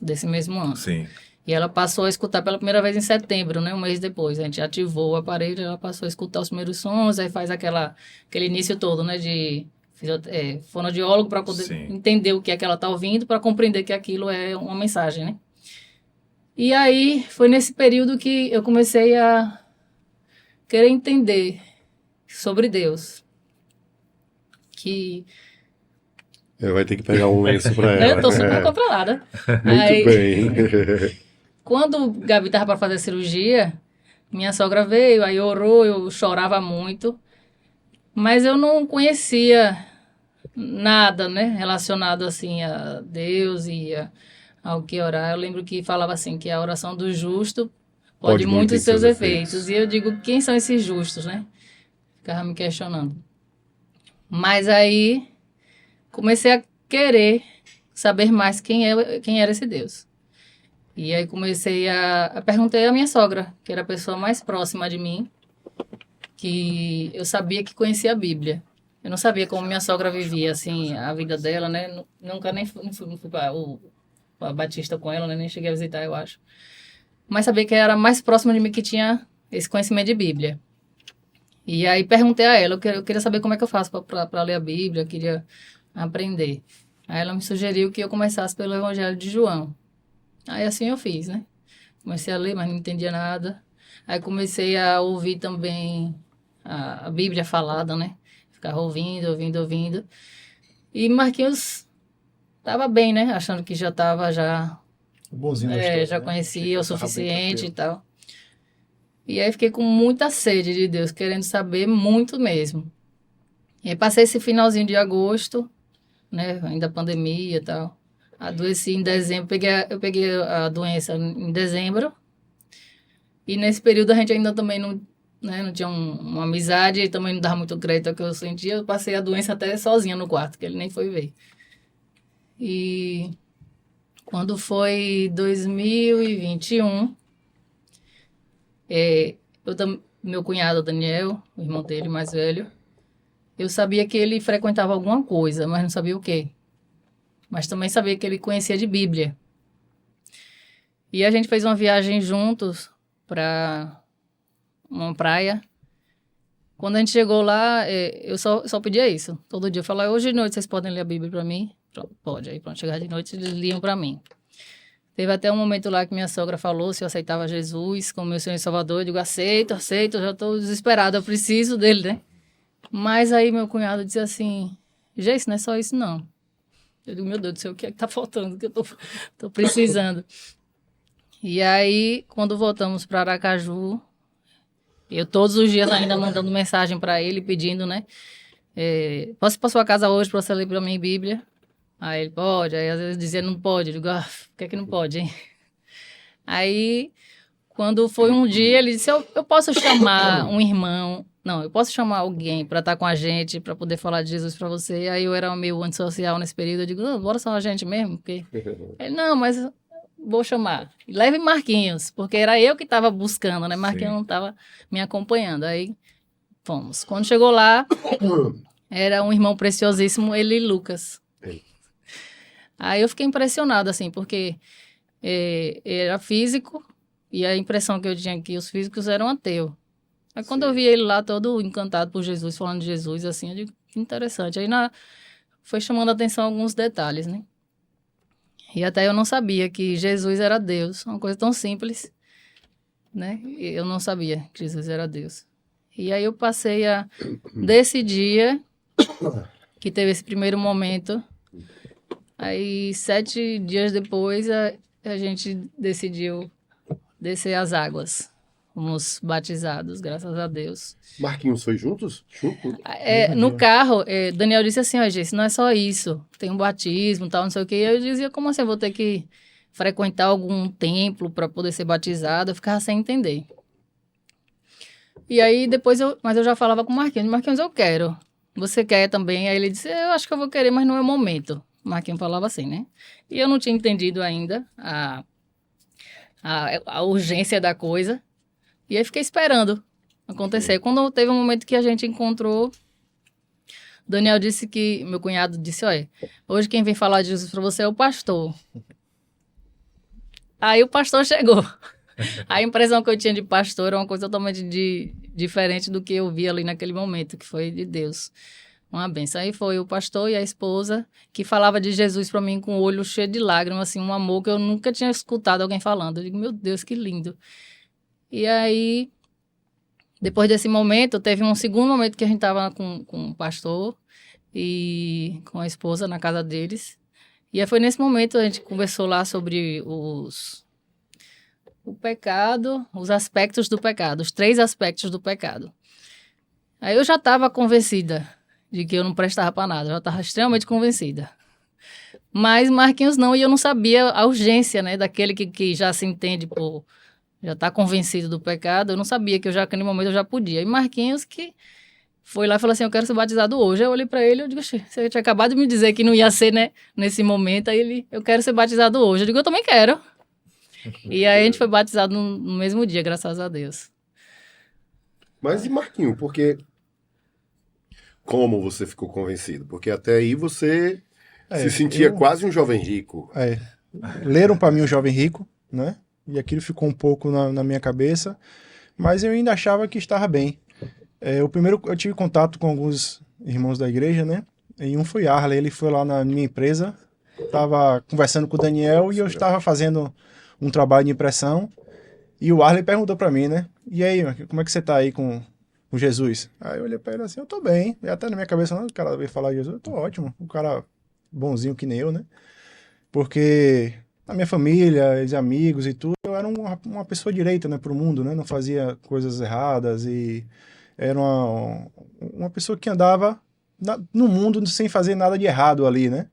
desse mesmo ano. Sim. E ela passou a escutar pela primeira vez em setembro, né? Um mês depois. A gente ativou o aparelho, ela passou a escutar os primeiros sons, aí faz aquele início todo, né? De fonoaudiólogo para poder Sim. entender o que é que ela está ouvindo, para compreender que aquilo é uma mensagem, né? E aí foi nesse período que eu comecei a querer entender sobre Deus. Que Vai ter que pegar um lenço para ela. eu tô super controlada. Muito Aí, bem. quando o Gabi estava para fazer a cirurgia, minha sogra veio, aí orou, eu chorava muito, mas eu não conhecia nada, né, relacionado assim a Deus e ao que orar. Eu lembro que falava assim que a oração do justo pode muito em os seus efeitos. E eu digo, quem são esses justos, né? Ficava me questionando. Mas aí comecei a querer saber mais quem era esse Deus. E aí comecei a perguntar à minha sogra, que era a pessoa mais próxima de mim, que eu sabia que conhecia a Bíblia. Eu não sabia como minha sogra vivia, assim, a vida dela, né? Nunca nem fui para a Batista com ela, né? Nem cheguei a visitar, eu acho. Mas sabia que era mais próxima de mim que tinha esse conhecimento de Bíblia. E aí perguntei a ela, eu queria saber como é que eu faço para ler a Bíblia, eu queria aprender. Aí ela me sugeriu que eu começasse pelo Evangelho de João. Aí assim eu fiz, né? Comecei a ler, mas não entendia nada. Aí comecei a ouvir também a Bíblia falada, né? Ficava ouvindo. E Marquinhos estava bem, né? Achando que já estava O bonzinho da história, já né? conhecia o Tava bem suficiente e tranquilo. tal. E aí fiquei com muita sede de Deus, querendo saber muito mesmo. E aí passei esse finalzinho de agosto, né? Ainda pandemia e tal. Adoeci em dezembro, eu peguei a doença em dezembro. E nesse período a gente ainda também não, né, não tinha uma amizade e também não dava muito crédito ao que eu sentia. Eu passei a doença até sozinha no quarto, que ele nem foi ver. E quando foi 2021, meu cunhado Daniel, o irmão dele mais velho, eu sabia que ele frequentava alguma coisa, mas não sabia o quê. Mas também sabia que ele conhecia de Bíblia. E a gente fez uma viagem juntos para uma praia. Quando a gente chegou lá, eu só pedia isso. Todo dia eu falava, hoje de noite vocês podem ler a Bíblia para mim? Pronto, pode. Aí pronto, chegar de noite eles liam para mim. Teve até um momento lá que minha sogra falou se eu aceitava Jesus como meu Senhor e Salvador. Eu digo, aceito, eu já estou desesperada, eu preciso dele, né? Mas aí meu cunhado disse assim, gente, não é só isso não. Eu digo, meu Deus do céu, o que é que tá faltando? O que eu tô precisando? E aí, quando voltamos para Aracaju, eu todos os dias ainda mandando mensagem para ele, pedindo, né? Posso ir para sua casa hoje para você ler para mim Bíblia? Aí ele, pode. Aí às vezes dizia, não pode. Eu digo, por que não pode, hein? Aí, quando foi um dia, ele disse, eu posso chamar um irmão... Não, eu posso chamar alguém para estar com a gente, para poder falar de Jesus para você. Aí eu era meio antissocial nesse período. Eu digo, não, bora só a gente mesmo. Porque... Ele, não, mas vou chamar. Leve Marquinhos, porque era eu que estava buscando, né? Marquinhos Sim. não estava me acompanhando. Aí fomos. Quando chegou lá, era um irmão preciosíssimo, ele e Lucas. Aí eu fiquei impressionada, assim, porque era físico e a impressão que eu tinha que os físicos eram ateus. Aí quando eu vi ele lá todo encantado por Jesus, falando de Jesus, assim, eu digo, que interessante. Aí foi chamando a atenção alguns detalhes, né? E até eu não sabia que Jesus era Deus, uma coisa tão simples, né? Eu não sabia que Jesus era Deus. E aí eu passei a, desse dia, que teve esse primeiro momento, aí 7 dias depois a gente decidiu descer as águas. Fomos batizados, graças a Deus. Marquinhos foi juntos? Junto? No carro, Daniel disse assim, ó, gente, não é só isso, tem um batismo, tal, não sei o quê. E eu dizia, como assim, eu vou ter que frequentar algum templo para poder ser batizado? Eu ficava sem entender. E aí, depois, mas eu já falava com o Marquinhos, eu quero. Você quer também? Aí ele disse, eu acho que eu vou querer, mas não é o momento. O Marquinhos falava assim, né? E eu não tinha entendido ainda a urgência da coisa. E aí fiquei esperando acontecer. Quando teve um momento que a gente encontrou, Daniel disse que, meu cunhado disse, olha, hoje quem vem falar de Jesus para você é o pastor. Aí o pastor chegou. A impressão que eu tinha de pastor era uma coisa totalmente diferente do que eu vi ali naquele momento, que foi de Deus. Uma benção. Aí foi o pastor e a esposa que falava de Jesus para mim com o olho cheio de lágrimas, assim, um amor que eu nunca tinha escutado alguém falando. Eu digo, meu Deus, que lindo. E aí, depois desse momento, teve um segundo momento que a gente estava com o pastor e com a esposa na casa deles. E aí foi nesse momento a gente conversou lá sobre o pecado, os aspectos do pecado, os 3 aspectos do pecado. Aí eu já estava convencida de que eu não prestava para nada, eu já estava extremamente convencida. Mas Marquinhos não, e eu não sabia a urgência, né, daquele que já se entende por... já está convencido do pecado, eu não sabia que naquele momento eu já podia. E Marquinhos que foi lá e falou assim, eu quero ser batizado hoje. Aí eu olhei para ele, eu digo, você tinha acabado de me dizer que não ia ser, né, nesse momento. Aí ele, eu quero ser batizado hoje. Eu digo, eu também quero. E aí a gente foi batizado no mesmo dia, graças a Deus. Mas e Marquinho, porque... Como você ficou convencido? Porque até aí você se sentia quase um jovem rico. Leram para mim o Jovem Rico, né? E aquilo ficou um pouco na minha cabeça, mas eu ainda achava que estava bem. Eu tive contato com alguns irmãos da igreja, né? E um foi Arley, ele foi lá na minha empresa, estava conversando com o Daniel e eu estava fazendo um trabalho de impressão. E o Arley perguntou para mim, né? E aí, como é que você tá aí com Jesus? Aí eu olhei para ele assim, eu tô bem. E até na minha cabeça, não, o cara veio falar de Jesus, eu tô ótimo. Um cara bonzinho que nem eu, né? Porque a minha família, os amigos e tudo, eu era uma pessoa direita, né, pro mundo, né? Não fazia coisas erradas e era uma pessoa que andava no mundo sem fazer nada de errado ali, né?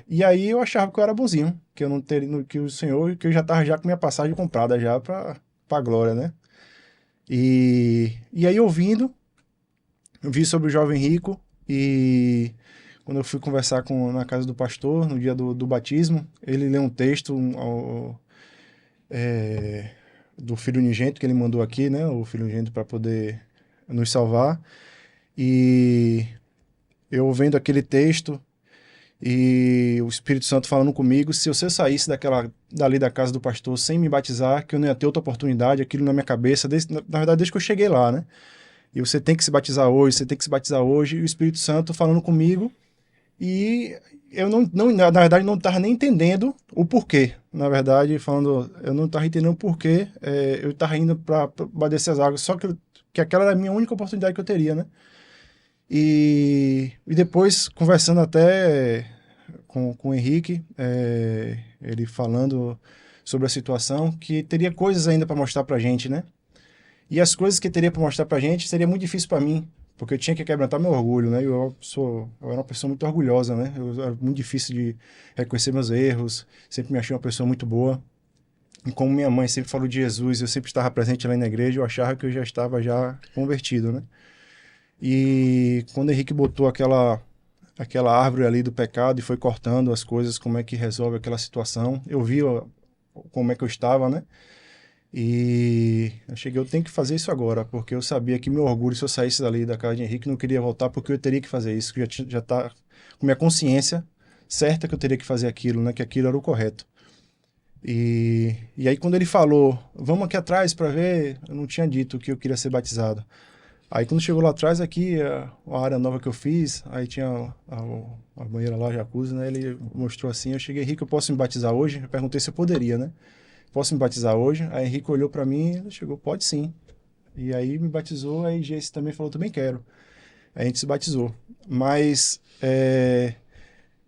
E aí eu achava que eu era bonzinho, que eu não teria, que o Senhor, que eu já estava já com minha passagem comprada já para a glória, né? E aí ouvindo, eu vi sobre o jovem rico e quando eu fui conversar na casa do pastor, no dia do batismo, ele leu um texto do Filho Unigênito que ele mandou aqui, né? O Filho Unigênito para poder nos salvar. E eu vendo aquele texto e o Espírito Santo falando comigo, se você saísse dali da casa do pastor sem me batizar, que eu não ia ter outra oportunidade, aquilo na minha cabeça, na verdade desde que eu cheguei lá, né? E você tem que se batizar hoje, você tem que se batizar hoje, e o Espírito Santo falando comigo, e eu na verdade não estava nem entendendo o porquê, na verdade, eu não estava entendendo o porquê, eu estava indo para bater as águas, só que aquela era a minha única oportunidade que eu teria, né? E depois, conversando até com o Henrique, ele falando sobre a situação, que teria coisas ainda para mostrar para a gente, né? E as coisas que teria para mostrar para a gente seria muito difícil para mim, porque eu tinha que quebrantar meu orgulho, né? Eu era uma pessoa muito orgulhosa, né? Era muito difícil de reconhecer meus erros, sempre me achei uma pessoa muito boa. E como minha mãe sempre falou de Jesus, eu sempre estava presente lá na igreja, eu achava que eu já estava convertido, né? E quando o Henrique botou aquela árvore ali do pecado e foi cortando as coisas, como é que resolve aquela situação, eu vi como é que eu estava, né? E eu tenho que fazer isso agora, porque eu sabia que meu orgulho, se eu saísse dali da casa de Henrique, não queria voltar, porque eu teria que fazer isso, que já tá com minha consciência certa que eu teria que fazer aquilo, né? Que aquilo era o correto. E aí quando ele falou, vamos aqui atrás para ver, eu não tinha dito que eu queria ser batizado. Aí quando chegou lá atrás, aqui, a área nova que eu fiz, aí tinha a banheira lá, jacuzzi, né? Ele mostrou assim, eu cheguei, Henrique, eu posso me batizar hoje? Eu perguntei se eu poderia, né? Posso me batizar hoje? Aí Henrique olhou pra mim e chegou, pode sim. E aí me batizou, aí Geice também falou, também quero. Aí a gente se batizou. Mas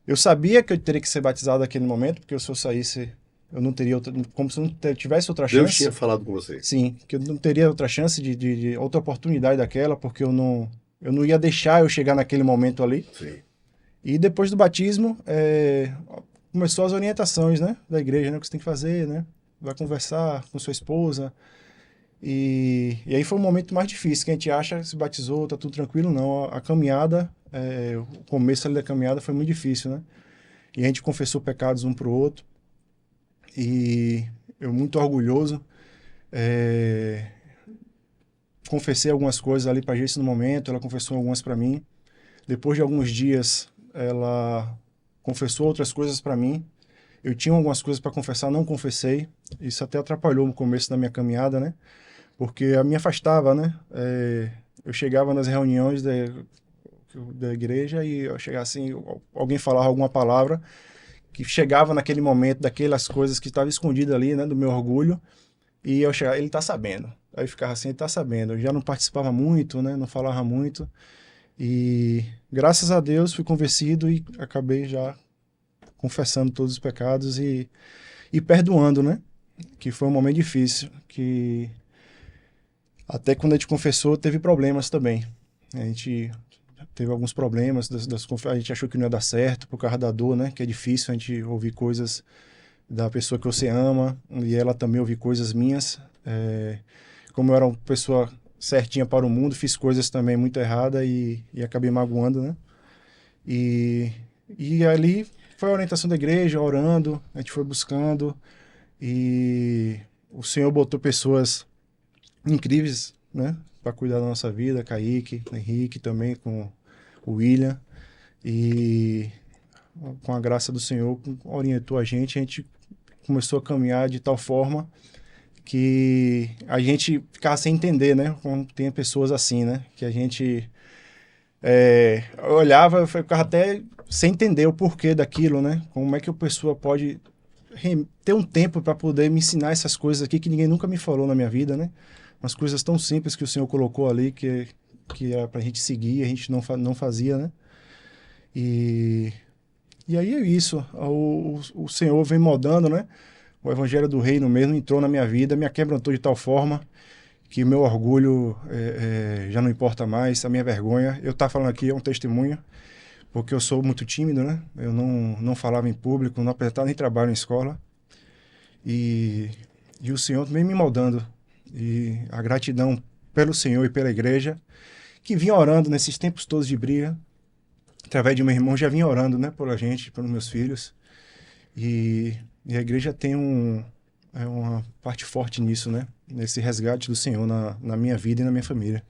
eu sabia que eu teria que ser batizado naquele momento, porque se eu saísse, eu não teria outra, como se eu não tivesse outra Deus chance. tinha falado com você. Sim, que eu não teria outra chance de outra oportunidade daquela, porque eu não ia deixar eu chegar naquele momento ali. Sim. E depois do batismo, começou as orientações, né, da igreja, né, o que você tem que fazer, né, vai conversar com sua esposa. E aí foi o momento mais difícil, que a gente acha que se batizou, tá tudo tranquilo, não. A caminhada, o começo ali da caminhada foi muito difícil, né? E a gente confessou pecados um pro outro. E eu muito orgulhoso, confessei algumas coisas ali pra Geice no momento, ela confessou algumas para mim. Depois de alguns dias, ela confessou outras coisas para mim. Eu tinha algumas coisas para confessar, não confessei. Isso até atrapalhou no começo da minha caminhada, né? Porque me afastava, né? Eu chegava nas reuniões da igreja e eu chegava assim, alguém falava alguma palavra que chegava naquele momento daquelas coisas que estavam escondidas ali, né? Do meu orgulho. E eu chegava, ele tá sabendo. Aí eu ficava assim, ele tá sabendo. Eu já não participava muito, né? Não falava muito. E graças a Deus fui convencido e acabei já confessando todos os pecados e perdoando, né? Que foi um momento difícil, que até quando a gente confessou teve problemas também. A gente teve alguns problemas, a gente achou que não ia dar certo por causa da dor, né? Que é difícil a gente ouvir coisas da pessoa que você ama e ela também ouvir coisas minhas. Como eu era uma pessoa certinha para o mundo, fiz coisas também muito erradas e acabei magoando, né? E ali foi a orientação da igreja, orando, a gente foi buscando e o Senhor botou pessoas incríveis, né? Para cuidar da nossa vida, Kaique, Henrique também, com o William. E com a graça do Senhor, orientou a gente começou a caminhar de tal forma que a gente ficava sem entender, né? Como tem pessoas assim, né? Que a gente olhava, eu ficava até sem entender o porquê daquilo, né? Como é que a pessoa pode ter um tempo para poder me ensinar essas coisas aqui que ninguém nunca me falou na minha vida, né? Umas coisas tão simples que o Senhor colocou ali que era pra gente seguir, a gente não fazia, né? E aí é isso, o Senhor vem moldando, né? O Evangelho do Reino mesmo entrou na minha vida, me quebrantou de tal forma que o meu orgulho já não importa mais, a minha vergonha. Eu estar falando aqui é um testemunho, porque eu sou muito tímido, né? Eu não falava em público, não apresentava nem trabalho na escola. E o Senhor vem me moldando. E a gratidão pelo Senhor e pela igreja, que vinha orando nesses tempos todos de briga, através de meu irmão, já vinha orando, né? Pela gente, pelos meus filhos. E a igreja tem uma parte forte nisso, né? Nesse resgate do Senhor na minha vida e na minha família.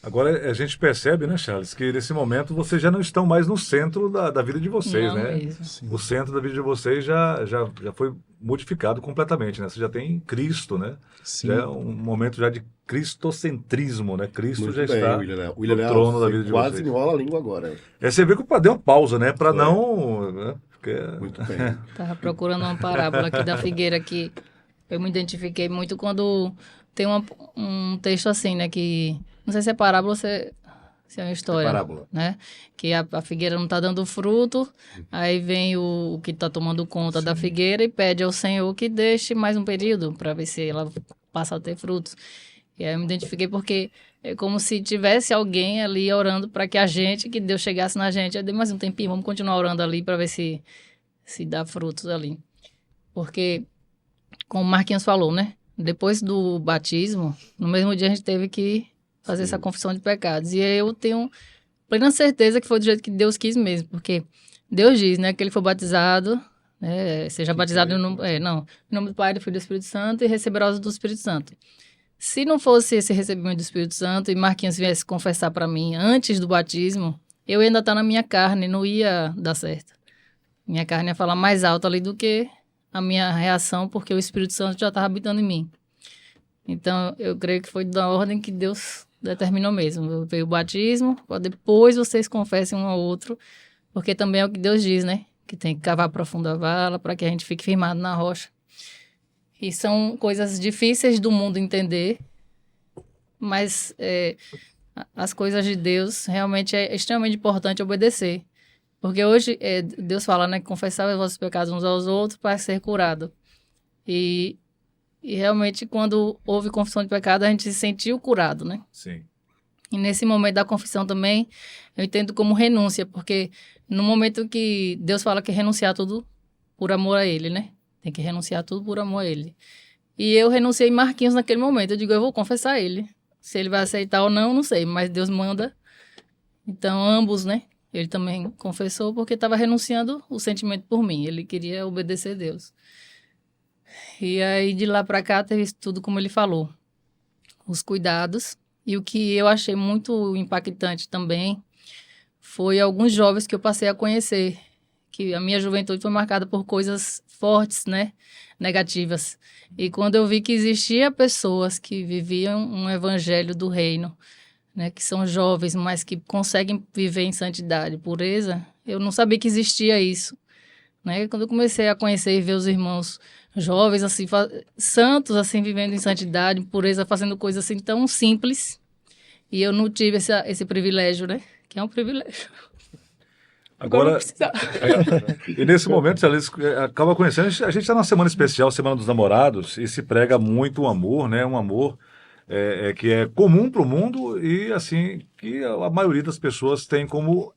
Agora a gente percebe, né, Charles, que nesse momento vocês já não estão mais no centro da vida de vocês, Não né? mesmo. Sim. O centro da vida de vocês já foi modificado completamente, né? Você já tem Cristo, né? Sim. Já é um momento já de cristocentrismo, né? Cristo Muito já bem, está William. no trono da vida de quase vocês. enrola a língua agora. Você vê que o padre deu uma pausa, né? Para Foi. não... Né? Porque... Muito bem. Tava procurando uma parábola aqui da figueira que eu me identifiquei muito quando tem um texto assim, né? Que não sei se é parábola ou se é uma história. É parábola. Né? Que a figueira não tá dando fruto, aí vem o que tá tomando conta da figueira e pede ao Senhor que deixe mais um período para ver se ela passa a ter frutos. E aí eu me identifiquei porque é como se tivesse alguém ali orando para que Deus chegasse na gente. Eu dei mais um tempinho, vamos continuar orando ali para ver se dá frutos ali. Porque, como o Marquinhos falou, né? Depois do batismo, no mesmo dia a gente teve que fazer essa confissão de pecados. E eu tenho plena certeza que foi do jeito que Deus quis mesmo, porque Deus diz, né, que ele foi batizado, né, seja batizado em nome do Pai, do Filho e do Espírito Santo e receberás do Espírito Santo. Se não fosse esse recebimento do Espírito Santo e Marquinhos viesse confessar para mim antes do batismo, eu ia ainda estar na minha carne, não ia dar certo. Minha carne ia falar mais alto ali do que a minha reação, porque o Espírito Santo já estava habitando em mim. Então, eu creio que foi da ordem que Deus determinou mesmo. Veio o batismo, depois vocês confessem um ao outro, porque também é o que Deus diz, né? Que tem que cavar profunda a vala para que a gente fique firmado na rocha. E são coisas difíceis do mundo entender, mas as coisas de Deus realmente é extremamente importante obedecer. Porque hoje Deus fala, né, que confessar os vossos pecados uns aos outros para ser curado. E realmente, quando houve confissão de pecado, a gente se sentiu curado, né? Sim. E nesse momento da confissão também, eu entendo como renúncia, porque no momento que Deus fala que renunciar tudo por amor a Ele, né? Tem que renunciar tudo por amor a Ele. E eu renunciei Marquinhos naquele momento. Eu digo, eu vou confessar a Ele. Se Ele vai aceitar ou não, não sei, mas Deus manda. Então, ambos, né? Ele também confessou porque estava renunciando o sentimento por mim. Ele queria obedecer a Deus. E aí, de lá para cá, teve tudo como ele falou. Os cuidados. E o que eu achei muito impactante também foi alguns jovens que eu passei a conhecer. Que a minha juventude foi marcada por coisas fortes, né? Negativas. E quando eu vi que existia pessoas que viviam um evangelho do reino, né, que são jovens, mas que conseguem viver em santidade, pureza, eu não sabia que existia isso, né? Quando eu comecei a conhecer e ver os irmãos jovens, assim, santos, assim, vivendo em santidade, pureza, fazendo coisas assim tão simples, e eu não tive esse privilégio, né? Que é um privilégio. Agora eu Agora, vou precisar. e nesse momento, se eles acaba conhecendo, a gente está numa semana especial, Semana dos Namorados, e se prega muito o amor, né? Um amor que é comum para o mundo e, assim, que a maioria das pessoas tem como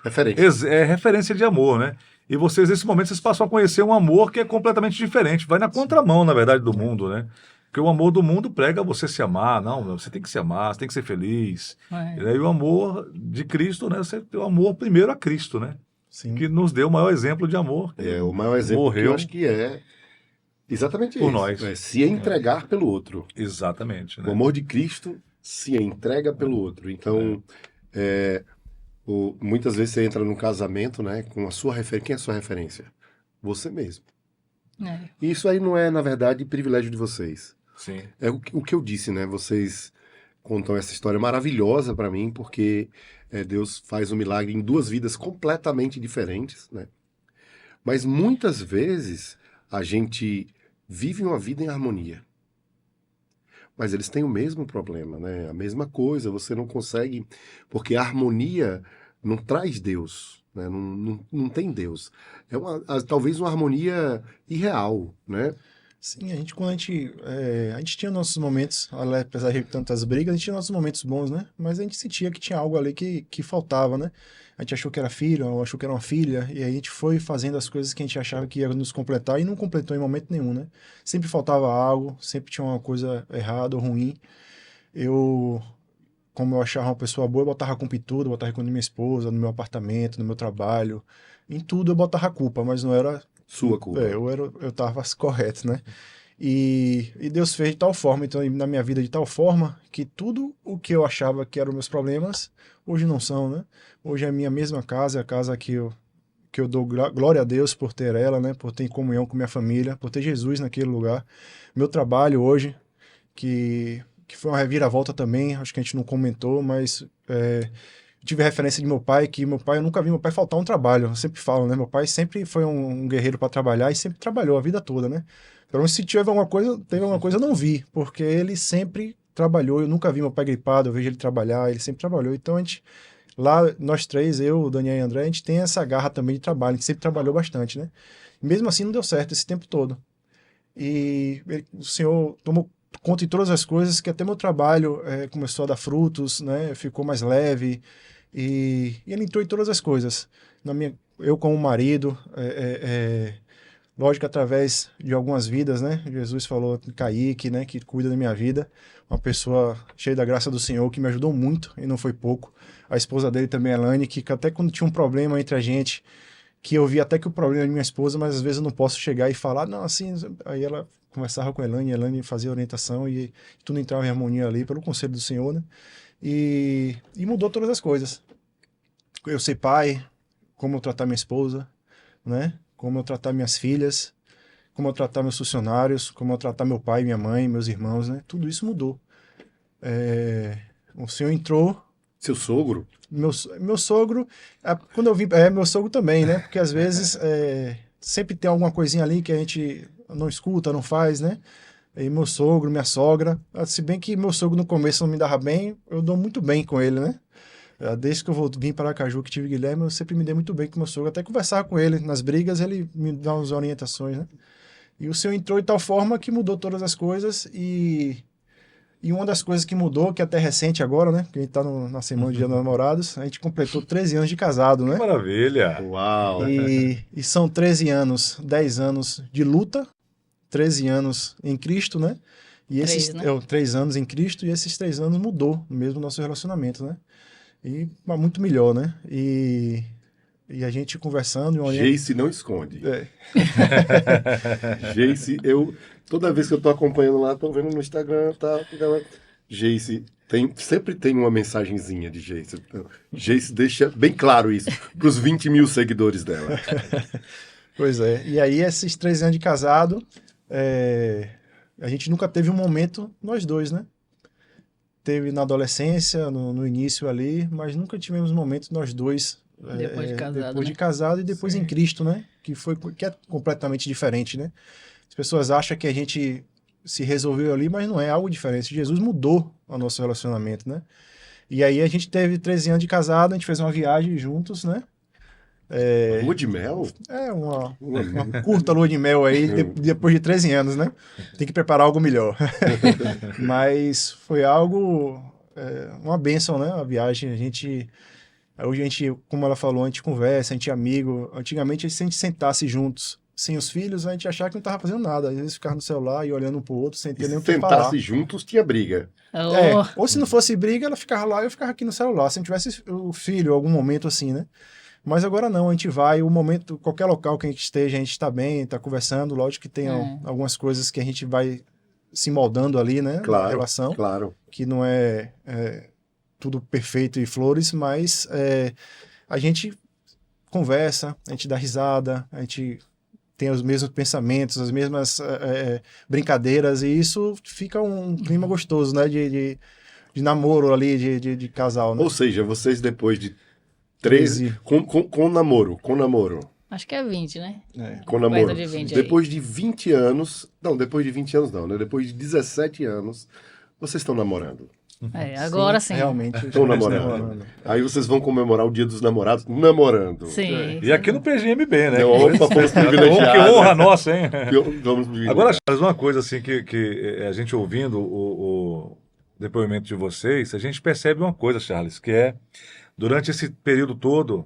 Referência. referência de amor, né? E vocês, nesse momento, vocês passam a conhecer um amor que é completamente diferente, vai na contramão, na verdade, do mundo, né? Porque o amor do mundo prega você se amar, não, você tem que se amar, você tem que ser feliz. E aí o amor de Cristo, né? Você tem o amor primeiro a Cristo, né? Sim. Que nos deu o maior exemplo de amor. O maior exemplo que eu Morreu acho que é exatamente por isso. nós. Se entregar pelo outro. Exatamente, O né? amor de Cristo se entrega pelo outro. Então, muitas vezes você entra num casamento, né, com a sua referência. Quem é a sua referência? Você mesmo. E isso aí não é, na verdade, privilégio de vocês. Sim. É o que eu disse, né? Vocês contam essa história maravilhosa para mim, porque Deus faz um milagre em duas vidas completamente diferentes, né? Mas muitas vezes a gente vive uma vida em harmonia. Mas eles têm o mesmo problema, né? A mesma coisa, você não consegue, porque a harmonia não traz Deus, né? Não tem Deus. Talvez uma harmonia irreal, né? Sim, quando a gente tinha nossos momentos, apesar de tantas brigas, a gente tinha nossos momentos bons, né? Mas a gente sentia que tinha algo ali que faltava, né? A gente achou que era filho, ou achou que era uma filha, e aí a gente foi fazendo as coisas que a gente achava que ia nos completar e não completou em momento nenhum, né? Sempre faltava algo, sempre tinha uma coisa errada ou ruim. Como eu achava uma pessoa boa, eu botava culpa em tudo, eu botava culpa na minha esposa, no meu apartamento, no meu trabalho, em tudo eu botava culpa, mas não era Sua culpa. eu tava correto, né? E Deus fez de tal forma, então, na minha vida de tal forma, que tudo o que eu achava que eram meus problemas, hoje não são, né? Hoje é a minha mesma casa, é a casa que eu dou glória a Deus por ter ela, né? Por ter comunhão com minha família, por ter Jesus naquele lugar. Meu trabalho hoje, que foi uma reviravolta também, acho que a gente não comentou, mas tive referência de meu pai, eu nunca vi meu pai faltar um trabalho, eu sempre falo, né? Meu pai sempre foi um guerreiro para trabalhar e sempre trabalhou a vida toda, né? Pelo menos se teve alguma coisa, eu não vi, porque ele sempre trabalhou, eu nunca vi meu pai gripado, eu vejo ele trabalhar, ele sempre trabalhou, então lá nós três, eu, o Daniel e o André, a gente tem essa garra também de trabalho, a gente sempre trabalhou bastante, né? E mesmo assim não deu certo esse tempo todo. E o Senhor tomou conta de todas as coisas, que até meu trabalho começou a dar frutos, né? Ficou mais leve, e ele entrou em todas as coisas. Eu como marido, lógico, através de algumas vidas, né? Jesus falou, Kaique, né? Que cuida da minha vida, uma pessoa cheia da graça do Senhor, que me ajudou muito, e não foi pouco. A esposa dele também, Elane, que até quando tinha um problema entre a gente, que eu vi até que o problema é de minha esposa, mas às vezes eu não posso chegar e falar, não, assim, aí ela conversava com a Elane fazia orientação e tudo entrava em harmonia ali pelo conselho do Senhor, né? E mudou todas as coisas. Eu ser pai, como eu tratar minha esposa, né? Como eu tratar minhas filhas, como eu tratar meus funcionários, como eu tratar meu pai, minha mãe, meus irmãos, né? Tudo isso mudou. O senhor entrou. Seu sogro? Meu sogro, quando eu vim, meu sogro também, né? Porque às vezes sempre tem alguma coisinha ali que a gente não escuta, não faz, né? E meu sogro, minha sogra, se bem que meu sogro no começo não me dava bem, eu dou muito bem com ele, né? Desde que eu vim para Aracaju, que tive Guilherme, eu sempre me dei muito bem com meu sogro, até conversar com ele nas brigas, ele me dá umas orientações, né? E o senhor entrou de tal forma que mudou todas as coisas e uma das coisas que mudou, que é até recente agora, né? Que a gente tá na semana do Dia dos Namorados, a gente completou 13 anos de casado, Que né? maravilha! Uau! E são 13 anos, 10 anos de luta, 13 anos em Cristo, né? E esses 3 anos em Cristo, e esses 3 anos mudou mesmo o nosso relacionamento, né? E muito melhor, né? E a gente conversando... Geice não esconde. É. Geice, toda vez que eu tô acompanhando lá, tô vendo no Instagram, tá? Geice, sempre tem uma mensagenzinha de Geice. Geice deixa bem claro isso pros 20 mil seguidores dela. Pois é. E aí, esses 13 anos de casado, a gente nunca teve um momento, nós dois, né? Teve na adolescência, no início ali, mas nunca tivemos um momento nós dois. Depois de casado, depois né? de casado e depois em Cristo, né? Que é completamente diferente, né? As pessoas acham que a gente se resolveu ali, mas não é algo diferente. Jesus mudou o nosso relacionamento, né? E aí a gente teve 13 anos de casado, a gente fez uma viagem juntos, né? Lua de mel? Uma curta lua de mel aí, depois de 13 anos, né? Tem que preparar algo melhor. Mas foi algo, uma bênção, né? A viagem, hoje a gente, como ela falou, a gente conversa, a gente é amigo. Antigamente, se a gente sentasse juntos, sem os filhos, a gente achava que não estava fazendo nada. Às vezes ficava no celular e olhando um pro outro, sem ter nem o que falar. Sentasse juntos, tinha briga. Ou se não fosse briga, ela ficava lá e eu ficava aqui no celular. Se não tivesse o filho, algum momento assim, né? Mas agora não, a gente vai, o momento, qualquer local que a gente esteja, a gente está bem, está conversando. Lógico que tem algumas coisas que a gente vai se moldando ali, né? Claro, na relação. Claro. Que não é tudo perfeito e flores, mas a gente conversa, a gente dá risada, a gente tem os mesmos pensamentos, as mesmas brincadeiras, e isso fica um clima gostoso, né? De namoro ali, de casal, né? Ou seja, vocês depois de 13... Com namoro. Acho que é 20, né? Com namoro. De 20 depois de 20 anos... Não, depois de 20 anos não, né? Depois de 17 anos, vocês estão namorando. Agora sim. Realmente. Estão namorando. Aí vocês vão comemorar o Dia dos Namorados namorando. Sim. E aqui no PGMB, né? Opa, fomos privilegiados. Que honra nossa, hein? Vamos privilegiar. Agora, Charles, uma coisa assim que a gente ouvindo o depoimento de vocês, a gente percebe uma coisa, Charles, que é durante esse período todo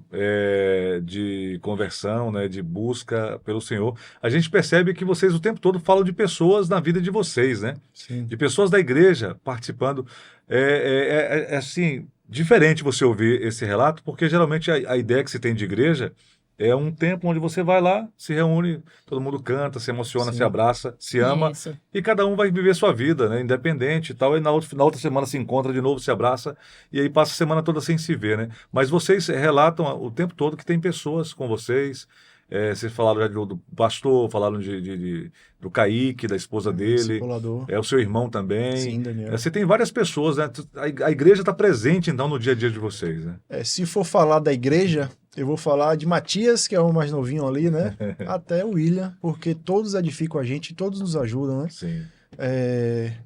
de conversão, né, de busca pelo Senhor, a gente percebe que vocês o tempo todo falam de pessoas na vida de vocês, né? Sim. De pessoas da igreja participando. Assim, diferente você ouvir esse relato, porque geralmente a ideia que se tem de igreja é um tempo onde você vai lá, se reúne, todo mundo canta, se emociona, Sim. se abraça, se ama, Isso. e cada um vai viver sua vida, né, independente e tal, e na outra semana se encontra de novo, se abraça, e aí passa a semana toda sem se ver, né? Mas vocês relatam o tempo todo que tem pessoas com vocês. Vocês falaram já do pastor, falaram do Kaique, da esposa dele, Discipulador. o seu irmão também. Sim, Daniel. Você tem várias pessoas, né? A igreja está presente, então, no dia a dia de vocês, né? Se for falar da igreja, eu vou falar de Matias, que é o mais novinho ali, né? Até o William, porque todos edificam a gente, todos nos ajudam, né? Sim.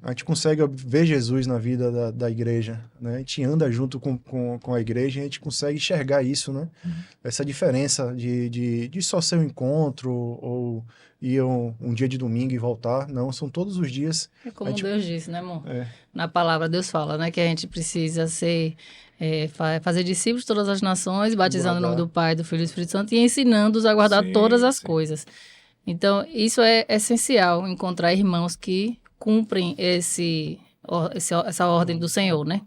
A gente consegue ver Jesus na vida da igreja, né? A gente anda junto com a igreja e a gente consegue enxergar isso, né? Essa diferença de só ser um encontro ou ir um dia de domingo e voltar. Não, são todos os dias. É como Deus disse, né, amor? É. Na palavra Deus fala, né, que a gente precisa fazer discípulos de todas as nações, batizando em nome do Pai, do Filho e do Espírito Santo e ensinando-os a guardar todas as coisas. Então, isso é essencial, encontrar irmãos que cumprem essa ordem do Senhor, né?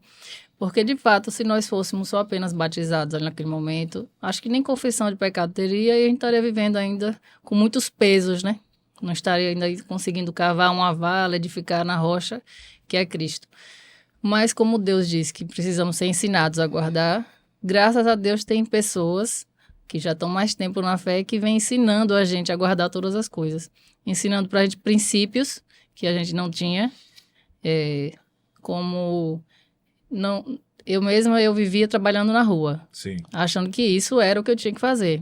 Porque, de fato, se nós fôssemos só apenas batizados ali naquele momento, acho que nem confissão de pecado teria e a gente estaria vivendo ainda com muitos pesos, né? Não estaria ainda conseguindo cavar uma vala, edificar na rocha, que é Cristo. Mas, como Deus diz que precisamos ser ensinados a guardar, graças a Deus tem pessoas que já estão mais tempo na fé e que vêm ensinando a gente a guardar todas as coisas. Ensinando para a gente princípios que a gente não tinha, como não, eu vivia trabalhando na rua, Sim. achando que isso era o que eu tinha que fazer.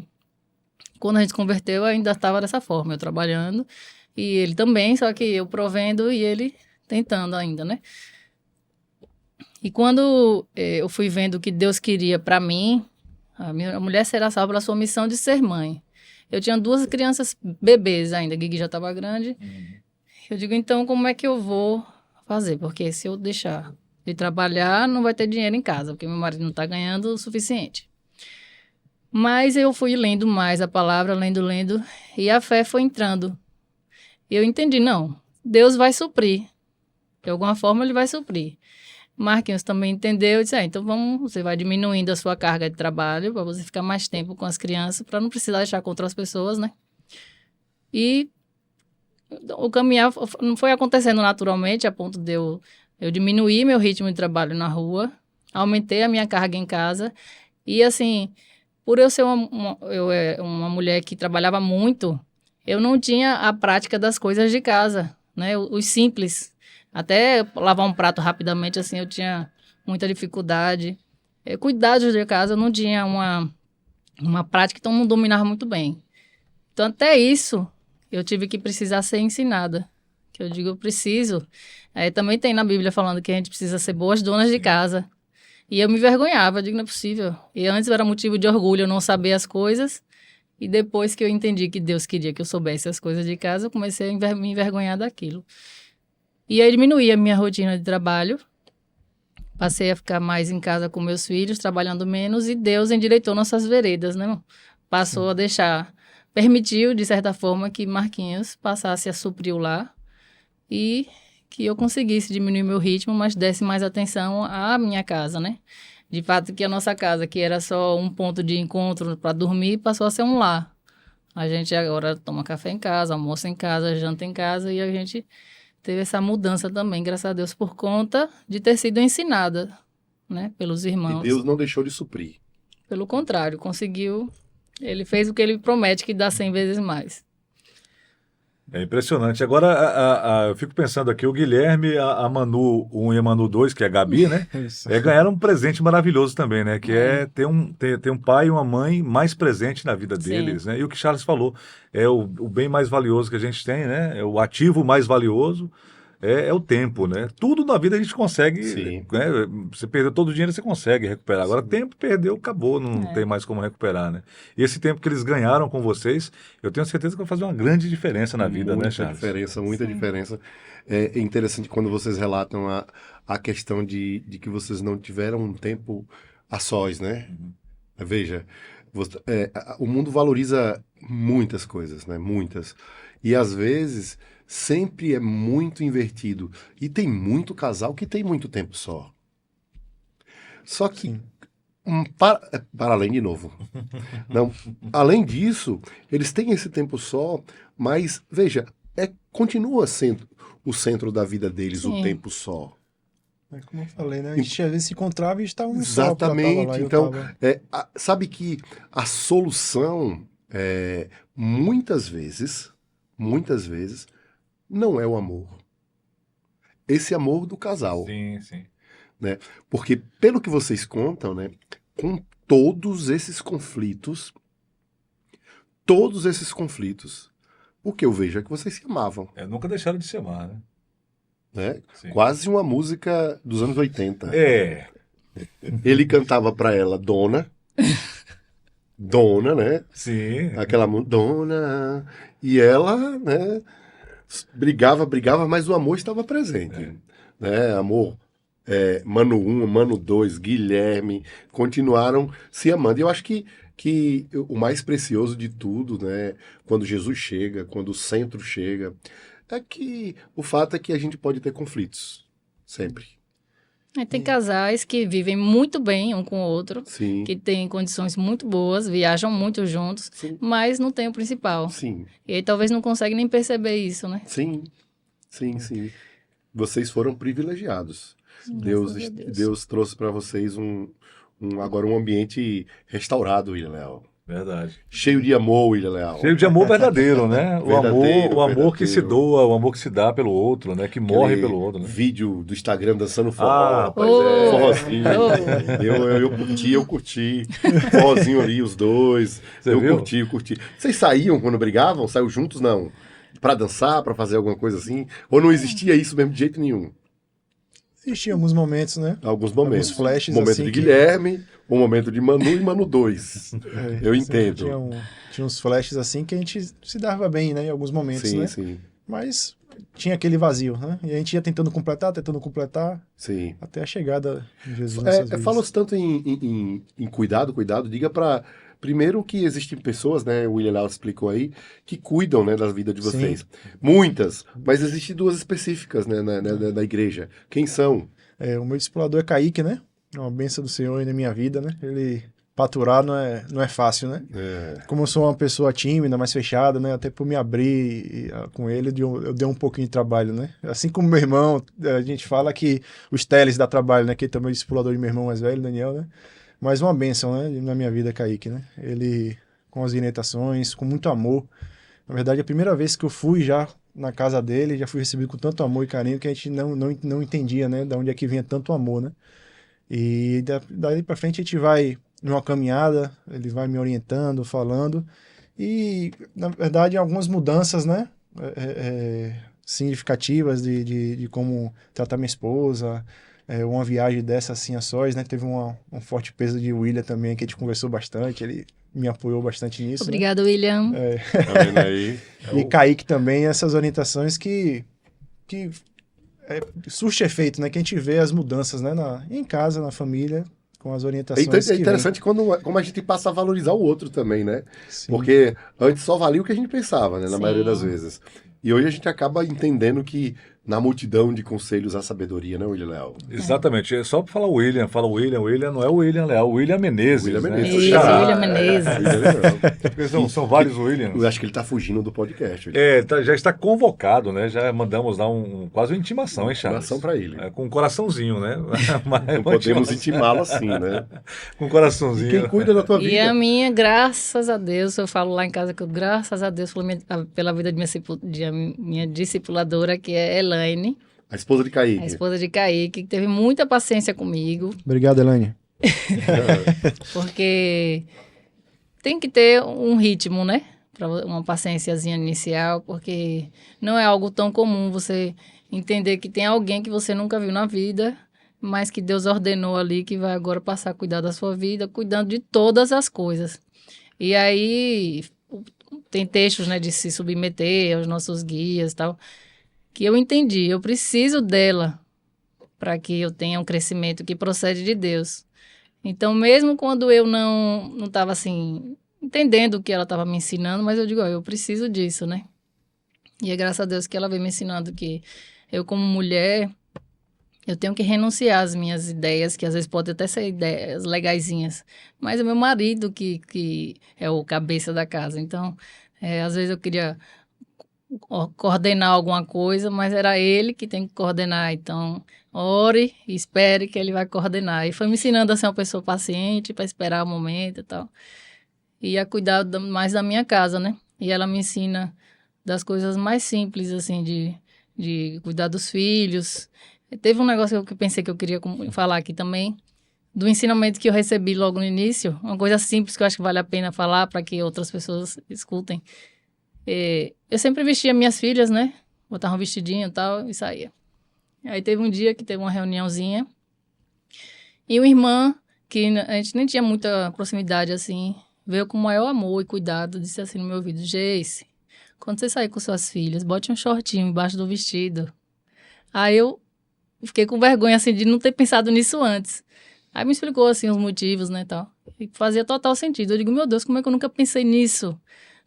Quando a gente se converteu, eu ainda estava dessa forma, eu trabalhando, e ele também, só que eu provendo e ele tentando ainda, né? E quando eu fui vendo o que Deus queria para mim, a mulher será salva pela sua missão de ser mãe. Eu tinha 2 crianças bebês ainda, a Guigui já estava grande. Eu digo, então, como é que eu vou fazer? Porque se eu deixar de trabalhar, não vai ter dinheiro em casa, porque meu marido não está ganhando o suficiente. Mas eu fui lendo mais a palavra, lendo, e a fé foi entrando. E eu entendi, não, Deus vai suprir. De alguma forma, ele vai suprir. Marquinhos também entendeu e disse, então você vai diminuindo a sua carga de trabalho para você ficar mais tempo com as crianças, para não precisar deixar com outras pessoas, né? E o caminhar não foi acontecendo naturalmente, a ponto de eu diminuir meu ritmo de trabalho na rua, aumentei a minha carga em casa, e assim, por eu ser uma mulher que trabalhava muito, eu não tinha a prática das coisas de casa, né? Os simples. Até lavar um prato rapidamente, assim, eu tinha muita dificuldade. Cuidados de casa, eu não tinha uma prática, então não dominava muito bem. Então, até isso, eu tive que precisar ser ensinada. Que eu digo, eu preciso. Também tem na Bíblia falando que a gente precisa ser boas donas de casa. E eu me envergonhava, eu digo, não é possível. E antes era motivo de orgulho eu não saber as coisas. E depois que eu entendi que Deus queria que eu soubesse as coisas de casa, eu comecei a me envergonhar daquilo. E aí diminuí a minha rotina de trabalho, passei a ficar mais em casa com meus filhos, trabalhando menos, e Deus endireitou nossas veredas, né? Passou a deixar, permitiu, de certa forma, que Marquinhos passasse a suprir o lar e que eu conseguisse diminuir meu ritmo, mas desse mais atenção à minha casa, né? De fato que a nossa casa, que era só um ponto de encontro para dormir, passou a ser um lar. A gente agora toma café em casa, almoça em casa, janta em casa, e a gente teve essa mudança também, graças a Deus, por conta de ter sido ensinada, né, pelos E irmãos. Deus não deixou de suprir. Pelo contrário, conseguiu. Ele fez o que ele promete, que dá 100 vezes mais. É impressionante. Agora, eu fico pensando aqui, o Guilherme, a Manu 1 e a Manu 2, que é a Gabi, né? Isso. Ganharam um presente maravilhoso também, né? Que é ter um pai e uma mãe mais presente na vida deles, né? E o que Charles falou, é o bem mais valioso que a gente tem, né? É o ativo mais valioso, é o tempo, né? Tudo na vida a gente consegue, Sim. né? Você perdeu todo o dinheiro, você consegue recuperar. Agora, Sim. tempo perdeu, acabou, não tem mais como recuperar, né? E esse tempo que eles ganharam com vocês, eu tenho certeza que vai fazer uma grande diferença na vida, né, Charles? Muita diferença. É interessante quando vocês relatam a questão de que vocês não tiveram um tempo a sós, né? Veja, o mundo valoriza muitas coisas, né? Muitas. E às vezes sempre é muito invertido. E tem muito casal que tem muito tempo só. Só que, para além de novo. Não, além disso, eles têm esse tempo só, mas, veja, continua sendo o centro da vida deles, o tempo só. É como eu falei, né? A gente às vezes se encontrava e estava um só. Exatamente. Então, sabe que a solução, muitas vezes, não é o amor. Esse amor do casal. Sim, sim. Né? Porque, pelo que vocês contam, né, com todos esses conflitos, o que eu vejo é que vocês se amavam. Nunca deixaram de se amar, né? Né? Sim. Quase uma música dos anos 80. Ele Ele cantava para ela Dona, né? Sim. Aquela Dona. E ela, né, brigava, mas o amor estava presente. Né? Amor. Mano 1, Mano 2, Guilherme, continuaram se amando. E eu acho que o mais precioso de tudo, né, quando Jesus chega, quando o centro chega, é que o fato é que a gente pode ter conflitos, sempre. Tem casais que vivem muito bem um com o outro, Sim. que têm condições muito boas, viajam muito juntos, Sim. mas não tem o principal. Sim. E aí talvez não conseguem nem perceber isso, né? Sim. Vocês foram privilegiados. Deus trouxe para vocês agora um ambiente restaurado, Léo. Verdade. Cheio de amor, William Leal. Cheio de amor verdadeiro, né? Verdadeiro, O amor que se verdadeiro. doa, o amor que se dá pelo outro, né? Que morre Aquele pelo outro, né? vídeo do Instagram dançando forró, Ah, rapaz, oh, forrozinho. Eu curti. Forrozinho ali, os dois. Você viu? Eu curti. Vocês saíam quando brigavam? Saiu juntos, não? Pra dançar, pra fazer alguma coisa assim? Ou não existia isso mesmo de jeito nenhum? Existiam alguns momentos, né? Alguns momentos. Alguns flashes, O momento assim, de que- Guilherme, o momento de Manu e Manu 2. Eu entendo. Tinha uns flashes assim que a gente se dava bem, né? Em alguns momentos, Sim, né? sim, Mas tinha aquele vazio, né? E a gente ia tentando completar, sim. até a chegada de Jesus nessas vidas. Falou-se tanto em cuidado, diga para primeiro que existem pessoas, né, o William Lau explicou aí, que cuidam, né, da vida de vocês. Muitas, mas existem duas específicas, né, na igreja. Quem são? O meu discipulador é Kaique, né? É uma bênção do Senhor aí na minha vida, né? Ele paturar não é fácil, né? Como eu sou uma pessoa tímida, mais fechada, né? Até por me abrir com ele, eu dei um pouquinho de trabalho, né? Assim como meu irmão, a gente fala que os teles dá trabalho, né? Que ele também é o discipulador de meu irmão mais velho, Daniel, né? Mas uma bênção, né? Na minha vida, Kaique, né? Ele, com as orientações, com muito amor. Na verdade, a primeira vez que eu fui já na casa dele, já fui recebido com tanto amor e carinho que a gente não entendia, né? Da onde é que vinha tanto amor, né? E daí pra frente a gente vai numa caminhada, ele vai me orientando, falando. E, na verdade, algumas mudanças, né? Significativas de como tratar minha esposa. Uma viagem dessa assim a sós, né? Teve um forte peso de William também, que a gente conversou bastante, ele me apoiou bastante nisso. Obrigada, William. Tá vendo aí? E Kaique também, essas orientações que surte efeito, né? Que a gente vê as mudanças, né? Em casa, na família, com as orientações Então, que é interessante como a gente passa a valorizar o outro também, né? Sim. Porque antes só valia o que a gente pensava, né? Na Sim. maioria das vezes. E hoje a gente acaba entendendo que na multidão de conselhos há sabedoria, né, William Leal? Exatamente. É só para falar William, William não é o William Leal, o William Menezes. William né? Menezes. Isso, Ah, William Menezes. Porque são vários Williams. Eu acho que ele tá fugindo do podcast. William. Já está convocado, né? Já mandamos lá quase uma intimação, hein, Charles? Intimação pra ele. Com um coraçãozinho, né? Mas Não uma podemos intimação. intimá-lo assim, né? Com um E coraçãozinho. quem cuida da tua vida? E a minha, graças a Deus, eu falo lá em casa que eu, graças a Deus pela vida de minha discipuladora, que é Elaine, A esposa de Kaique. a esposa de Kaique, que teve muita paciência comigo, Obrigado, Elaine. porque tem que ter um ritmo, né? Para uma paciênciazinha inicial, porque não é algo tão comum você entender que tem alguém que você nunca viu na vida, mas que Deus ordenou ali, que vai agora passar a cuidar da sua vida, cuidando de todas as coisas. E aí tem textos, né, de se submeter aos nossos guias e tal, que eu entendi, eu preciso dela para que eu tenha um crescimento que procede de Deus. Então, mesmo quando eu não estava assim, entendendo o que ela estava me ensinando, mas eu digo, ó, eu preciso disso, né? E é graças a Deus que ela veio me ensinando que eu, como mulher, eu tenho que renunciar às minhas ideias, que às vezes podem até ser ideias legaisinhas, mas é meu marido que é o cabeça da casa. Então, às vezes eu queria coordenar alguma coisa, mas era ele que tem que coordenar. Então, ore e espere que ele vai coordenar. E foi me ensinando a ser uma pessoa paciente, para esperar o momento e tal. E a cuidar mais da minha casa, né? E ela me ensina das coisas mais simples, assim, de cuidar dos filhos. Teve um negócio que eu pensei que eu queria falar aqui também, do ensinamento que eu recebi logo no início, uma coisa simples que eu acho que vale a pena falar para que outras pessoas escutem. Eu sempre vestia minhas filhas, né? Botava um vestidinho e tal e saía. Aí teve um dia que teve uma reuniãozinha e uma irmã, que a gente nem tinha muita proximidade assim, veio com o maior amor e cuidado, disse assim no meu ouvido: Geice, quando você sair com suas filhas, bote um shortinho embaixo do vestido. Aí eu fiquei com vergonha assim de não ter pensado nisso antes. Aí me explicou assim os motivos, né, tal. E fazia total sentido. Eu digo, meu Deus, como é que eu nunca pensei nisso,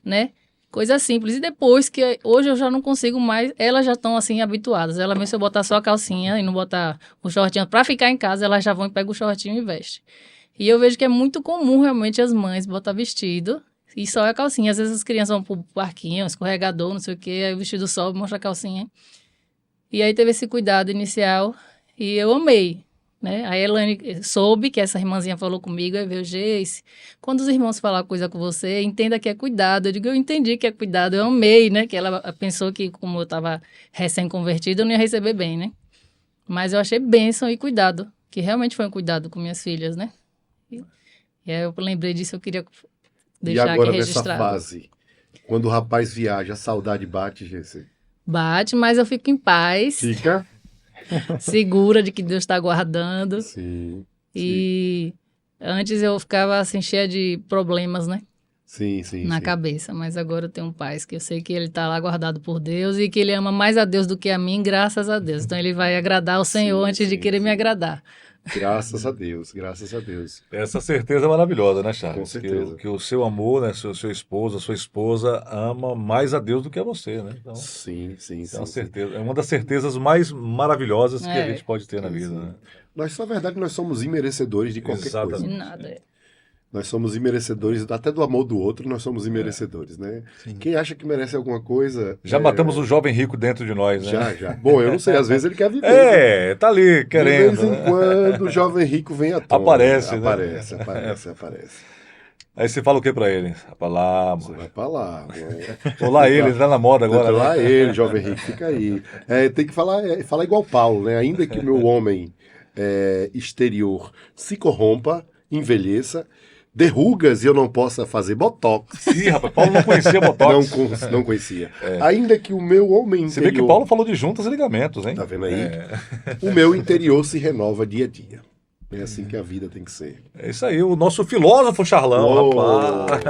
né? Coisa simples. E depois que hoje eu já não consigo mais, elas já estão assim habituadas. Ela mesmo, se eu botar só a calcinha e não botar o shortinho para ficar em casa, elas já vão e pegam o shortinho e vestem. E eu vejo que é muito comum realmente as mães botar vestido e só a calcinha. Às vezes as crianças vão pro parquinho, escorregador, não sei o quê, aí o vestido sobe, mostra a calcinha. E aí teve esse cuidado inicial e eu amei. né? A Elaine soube que essa irmãzinha falou comigo, aí veio, Geice, quando os irmãos falar coisa com você, entenda que é cuidado. Eu digo, eu entendi que é cuidado, eu amei, né? Que ela pensou que como eu estava recém-convertida, eu não ia receber bem, né? Mas eu achei bênção e cuidado, que realmente foi um cuidado com minhas filhas, né? E aí eu lembrei disso, eu queria E deixar agora aqui nessa registrado. fase, quando o rapaz viaja, a saudade bate, Geice? Bate, mas eu fico em paz, Fica? segura de que Deus está guardando. Sim. E antes eu ficava assim, cheia de problemas, né? Sim, sim. Na sim. cabeça. Mas agora eu tenho paz, que eu sei que ele está lá guardado por Deus e que ele ama mais a Deus do que a mim, graças a Deus. Então ele vai agradar o Senhor Sim, antes de sim, querer me sim. agradar. Graças a Deus, graças a Deus. Essa certeza é maravilhosa, né, Charles? Com certeza. Que o seu amor, né, seu esposo, a sua esposa ama mais a Deus do que a você, né? Então, Sim, sim, é uma sim. certeza, é uma das certezas mais maravilhosas que a É. gente pode ter na Sim, vida, sim. né? Nós, na verdade, nós somos imerecedores de qualquer Exatamente. De coisa. nada. É. Nós somos imerecedores, até do amor do outro, nós somos imerecedores, né? Quem acha que merece alguma coisa... Já matamos o jovem rico dentro de nós, né? Já. Bom, eu não sei, às vezes ele quer viver. É, tá ali De querendo. vez em né? quando o jovem rico vem à tona. Aparece, né? Aparece. Aí você fala o que pra ele? Vai lá, Você amor. vai pra lá. Né? Olá ele, tá na moda agora. Agora, lá né? ele, jovem rico, fica aí. Tem que falar igual Paulo, né? Ainda que o meu homem exterior se corrompa, envelheça, dê rugas e eu não possa fazer botox. Ih, rapaz, Paulo não conhecia Botox. Não conhecia. Ainda que o meu homem Você vê interior... que Paulo falou de juntas e ligamentos, hein? Tá vendo aí? O meu interior se renova dia a dia. É assim que a vida tem que ser. É isso aí, o nosso filósofo Charlão, Uou! rapaz.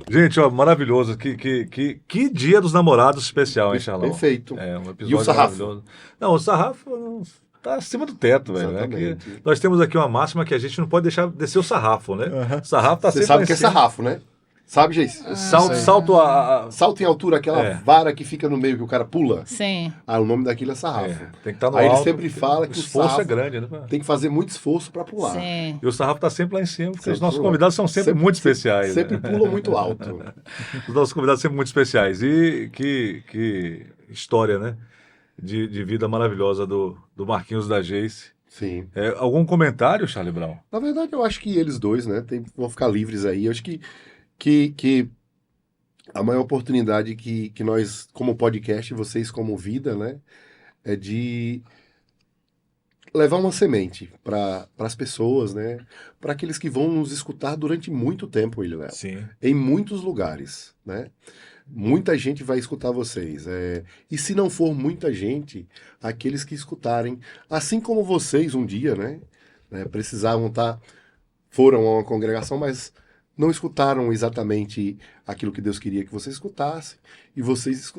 Gente, ó, maravilhoso. Que dia dos namorados especial, hein, Charlão? Perfeito. É, um episódio E o sarrafo? maravilhoso. Não, o sarrafo tá acima do teto, velho. Né? Exatamente. Que nós temos aqui uma máxima que a gente não pode deixar descer o sarrafo, né? O sarrafo tá Você sempre sabe lá o que é em cima. sarrafo, né? Sabe, Geice? Salto Salto em altura, aquela É. vara que fica no meio que o cara pula. Sim. O nome daquilo é sarrafo. tem que estar no Aí alto. ele sempre fala que o esforço sarrafo é grande, né? tem que fazer muito esforço para pular. Sim. E o sarrafo tá sempre lá em cima, porque os Sempre nossos pula. convidados são sempre muito especiais. Sempre né? pulam muito alto. Os nossos convidados sempre muito especiais. E que história, né? De vida maravilhosa do Marquinhos da Geice. Sim. Algum comentário, Charlie Brown? Na verdade, eu acho que eles dois, né, vão ficar livres aí. Eu acho que a maior oportunidade que nós, como podcast, vocês como vida, né, é de levar uma semente para as pessoas, né, para aqueles que vão nos escutar durante muito tempo, Léo. Sim. Em muitos lugares, né? Muita gente vai escutar vocês. E se não for muita gente, aqueles que escutarem, assim como vocês um dia, né, precisavam foram a uma congregação, mas não escutaram exatamente aquilo que Deus queria que vocês escutassem, e vocês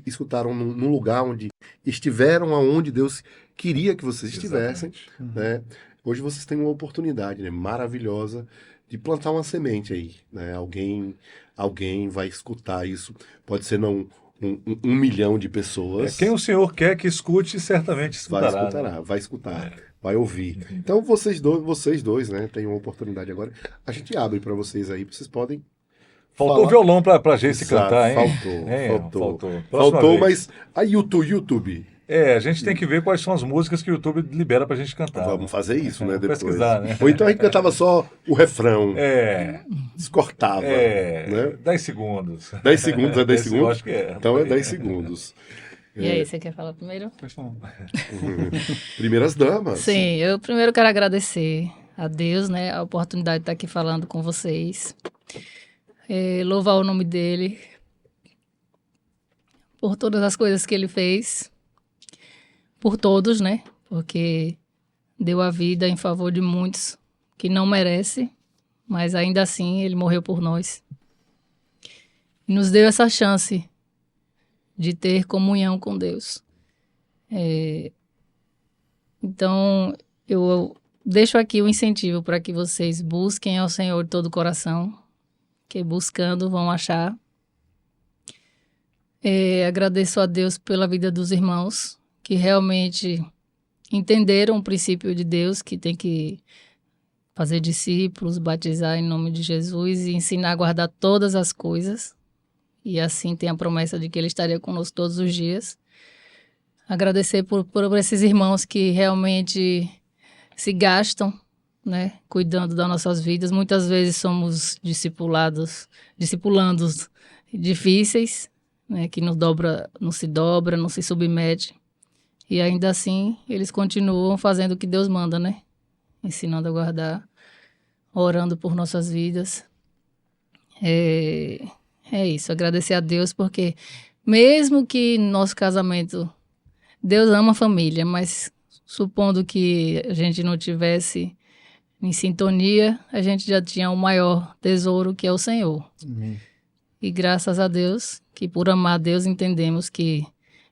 escutaram num lugar onde estiveram aonde Deus queria que vocês estivessem. Né? Hoje vocês têm uma oportunidade, né, maravilhosa de plantar uma semente aí. Né? Alguém vai escutar isso. Pode ser não um milhão de pessoas. Quem o senhor quer que escute, certamente escutará. né? Vai escutar. Vai ouvir. Então vocês dois, né, têm uma oportunidade agora. A gente abre para vocês aí, vocês podem. Faltou falar. o violão pra Geice Exato, cantar, hein? Faltou. Próxima Faltou, vez. mas a YouTube. A gente tem que ver quais são as músicas que o YouTube libera pra gente cantar. Vamos fazer isso, né, depois. Pesquisar, né? Ou então a gente cantava só o refrão, É, descortava, né? 10 segundos. 10 segundos é 10 Eu segundos? acho que é. Então é 10 segundos. E aí, você quer falar primeiro? Primeiras damas. Sim, eu primeiro quero agradecer a Deus, né, a oportunidade de estar aqui falando com vocês. Louvar o nome dele por todas as coisas que ele fez, por todos, né, porque deu a vida em favor de muitos que não merecem, mas ainda assim ele morreu por nós. E nos deu essa chance de ter comunhão com Deus. Então, eu deixo aqui o incentivo para que vocês busquem ao Senhor de todo o coração, que buscando vão achar. Agradeço a Deus pela vida dos irmãos, que realmente entenderam o princípio de Deus, que tem que fazer discípulos, batizar em nome de Jesus e ensinar a guardar todas as coisas. E assim tem a promessa de que Ele estaria conosco todos os dias. Agradecer por esses irmãos que realmente se gastam, né, cuidando das nossas vidas. Muitas vezes somos discipulandos difíceis, né, que não se dobra, não se submete. E ainda assim, eles continuam fazendo o que Deus manda, né? Ensinando a guardar, orando por nossas vidas. É isso, agradecer a Deus, porque mesmo que no nosso casamento, Deus ama a família, mas supondo que a gente não tivesse em sintonia, a gente já tinha o maior tesouro, que é o Senhor. Amém. E graças a Deus, que por amar a Deus entendemos que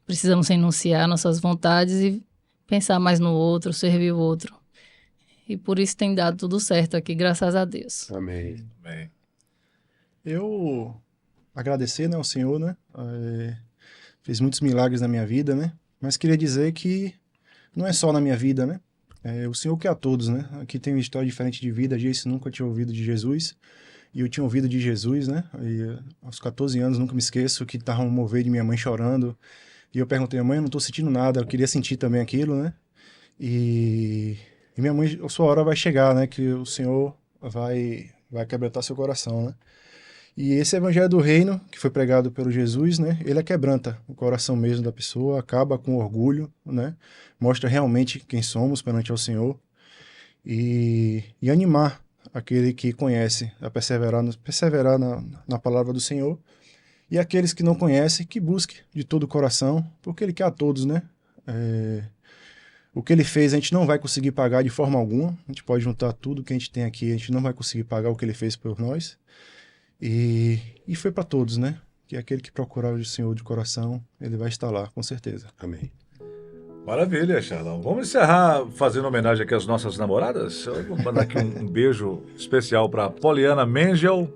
precisamos renunciar nossas vontades e pensar mais no outro, servir o outro. E por isso tem dado tudo certo aqui, graças a Deus. Amém. Bem, Eu agradecer, né, ao Senhor, né? Fez muitos milagres na minha vida, né? Mas queria dizer que não é só na minha vida, né? O Senhor quer a todos, né? Aqui tem uma história diferente de vida. A Jace nunca tinha ouvido de Jesus. E eu tinha ouvido de Jesus, né? E aos 14 anos, nunca me esqueço, que estavam mover de minha mãe chorando. E eu perguntei, mãe, eu não tô sentindo nada. Eu queria sentir também aquilo, né? E minha mãe, a sua hora vai chegar, né? Que o Senhor vai quebrantar seu coração, né? E esse evangelho do reino, que foi pregado pelo Jesus, né? Ele quebranta o coração mesmo da pessoa, acaba com orgulho, né? Mostra realmente quem somos perante ao Senhor. E animar aquele que conhece a perseverar na palavra do Senhor. E aqueles que não conhecem, que busquem de todo o coração, porque Ele quer a todos, né? O que Ele fez a gente não vai conseguir pagar de forma alguma. A gente pode juntar tudo que a gente tem aqui, a gente não vai conseguir pagar o que Ele fez por nós. E foi para todos, né? Que aquele que procurar o Senhor de coração, Ele vai estar lá, com certeza. Amém. maravilha, Charlão. Vamos encerrar fazendo homenagem aqui às nossas namoradas? Eu vou mandar aqui um beijo especial para Poliana Mengel.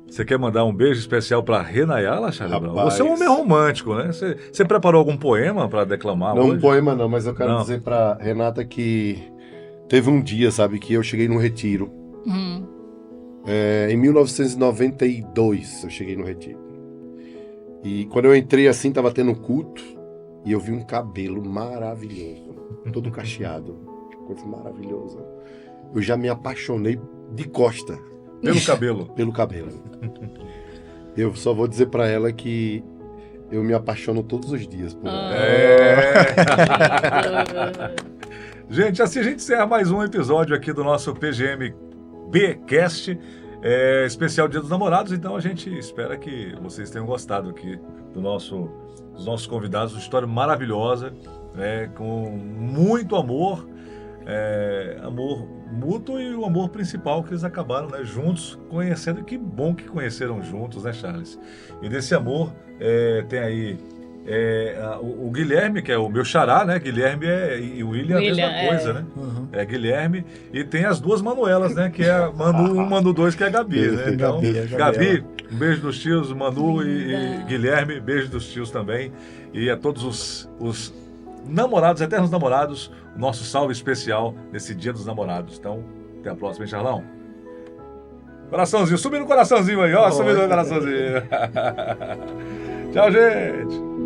Você quer mandar um beijo especial para Renayala, Charlie Brown? Rapaz. Você é um homem romântico, né? Você preparou algum poema para declamar Não hoje? um poema não, mas eu quero Não. dizer pra Renata que teve um dia, sabe, que eu cheguei num retiro. Em 1992 eu cheguei no retiro. E quando eu entrei assim, tava tendo culto e eu vi um cabelo maravilhoso, todo cacheado, coisa maravilhosa. Eu já me apaixonei de costa Pelo cabelo. pelo cabelo. Eu só vou dizer pra ela que eu me apaixono todos os dias por ela. Gente, assim a gente encerra mais um episódio aqui do nosso PGM Bcast, especial Dia dos Namorados. Então a gente espera que vocês tenham gostado aqui dos nossos convidados, uma história maravilhosa, né, com muito amor, amor mútuo e o amor principal que eles acabaram, né, juntos conhecendo. Que bom que conheceram juntos, né, Charles? E desse amor tem aí o Guilherme, que é o meu xará, né? Guilherme e o William é a mesma coisa, né? Uhum. É Guilherme, e tem as duas Manuelas, né? Que é a Manu 1, Manu 2, que é a Gabi, né? Então, Gabi, um beijo dos tios, Manu e Guilherme, beijo dos tios também. E a todos os namorados, eternos namorados, o nosso salve especial nesse Dia dos Namorados. Então, até a próxima, hein, Charlão? Coraçãozinho, subindo o coraçãozinho aí, ó, subindo o coraçãozinho. Tchau, gente!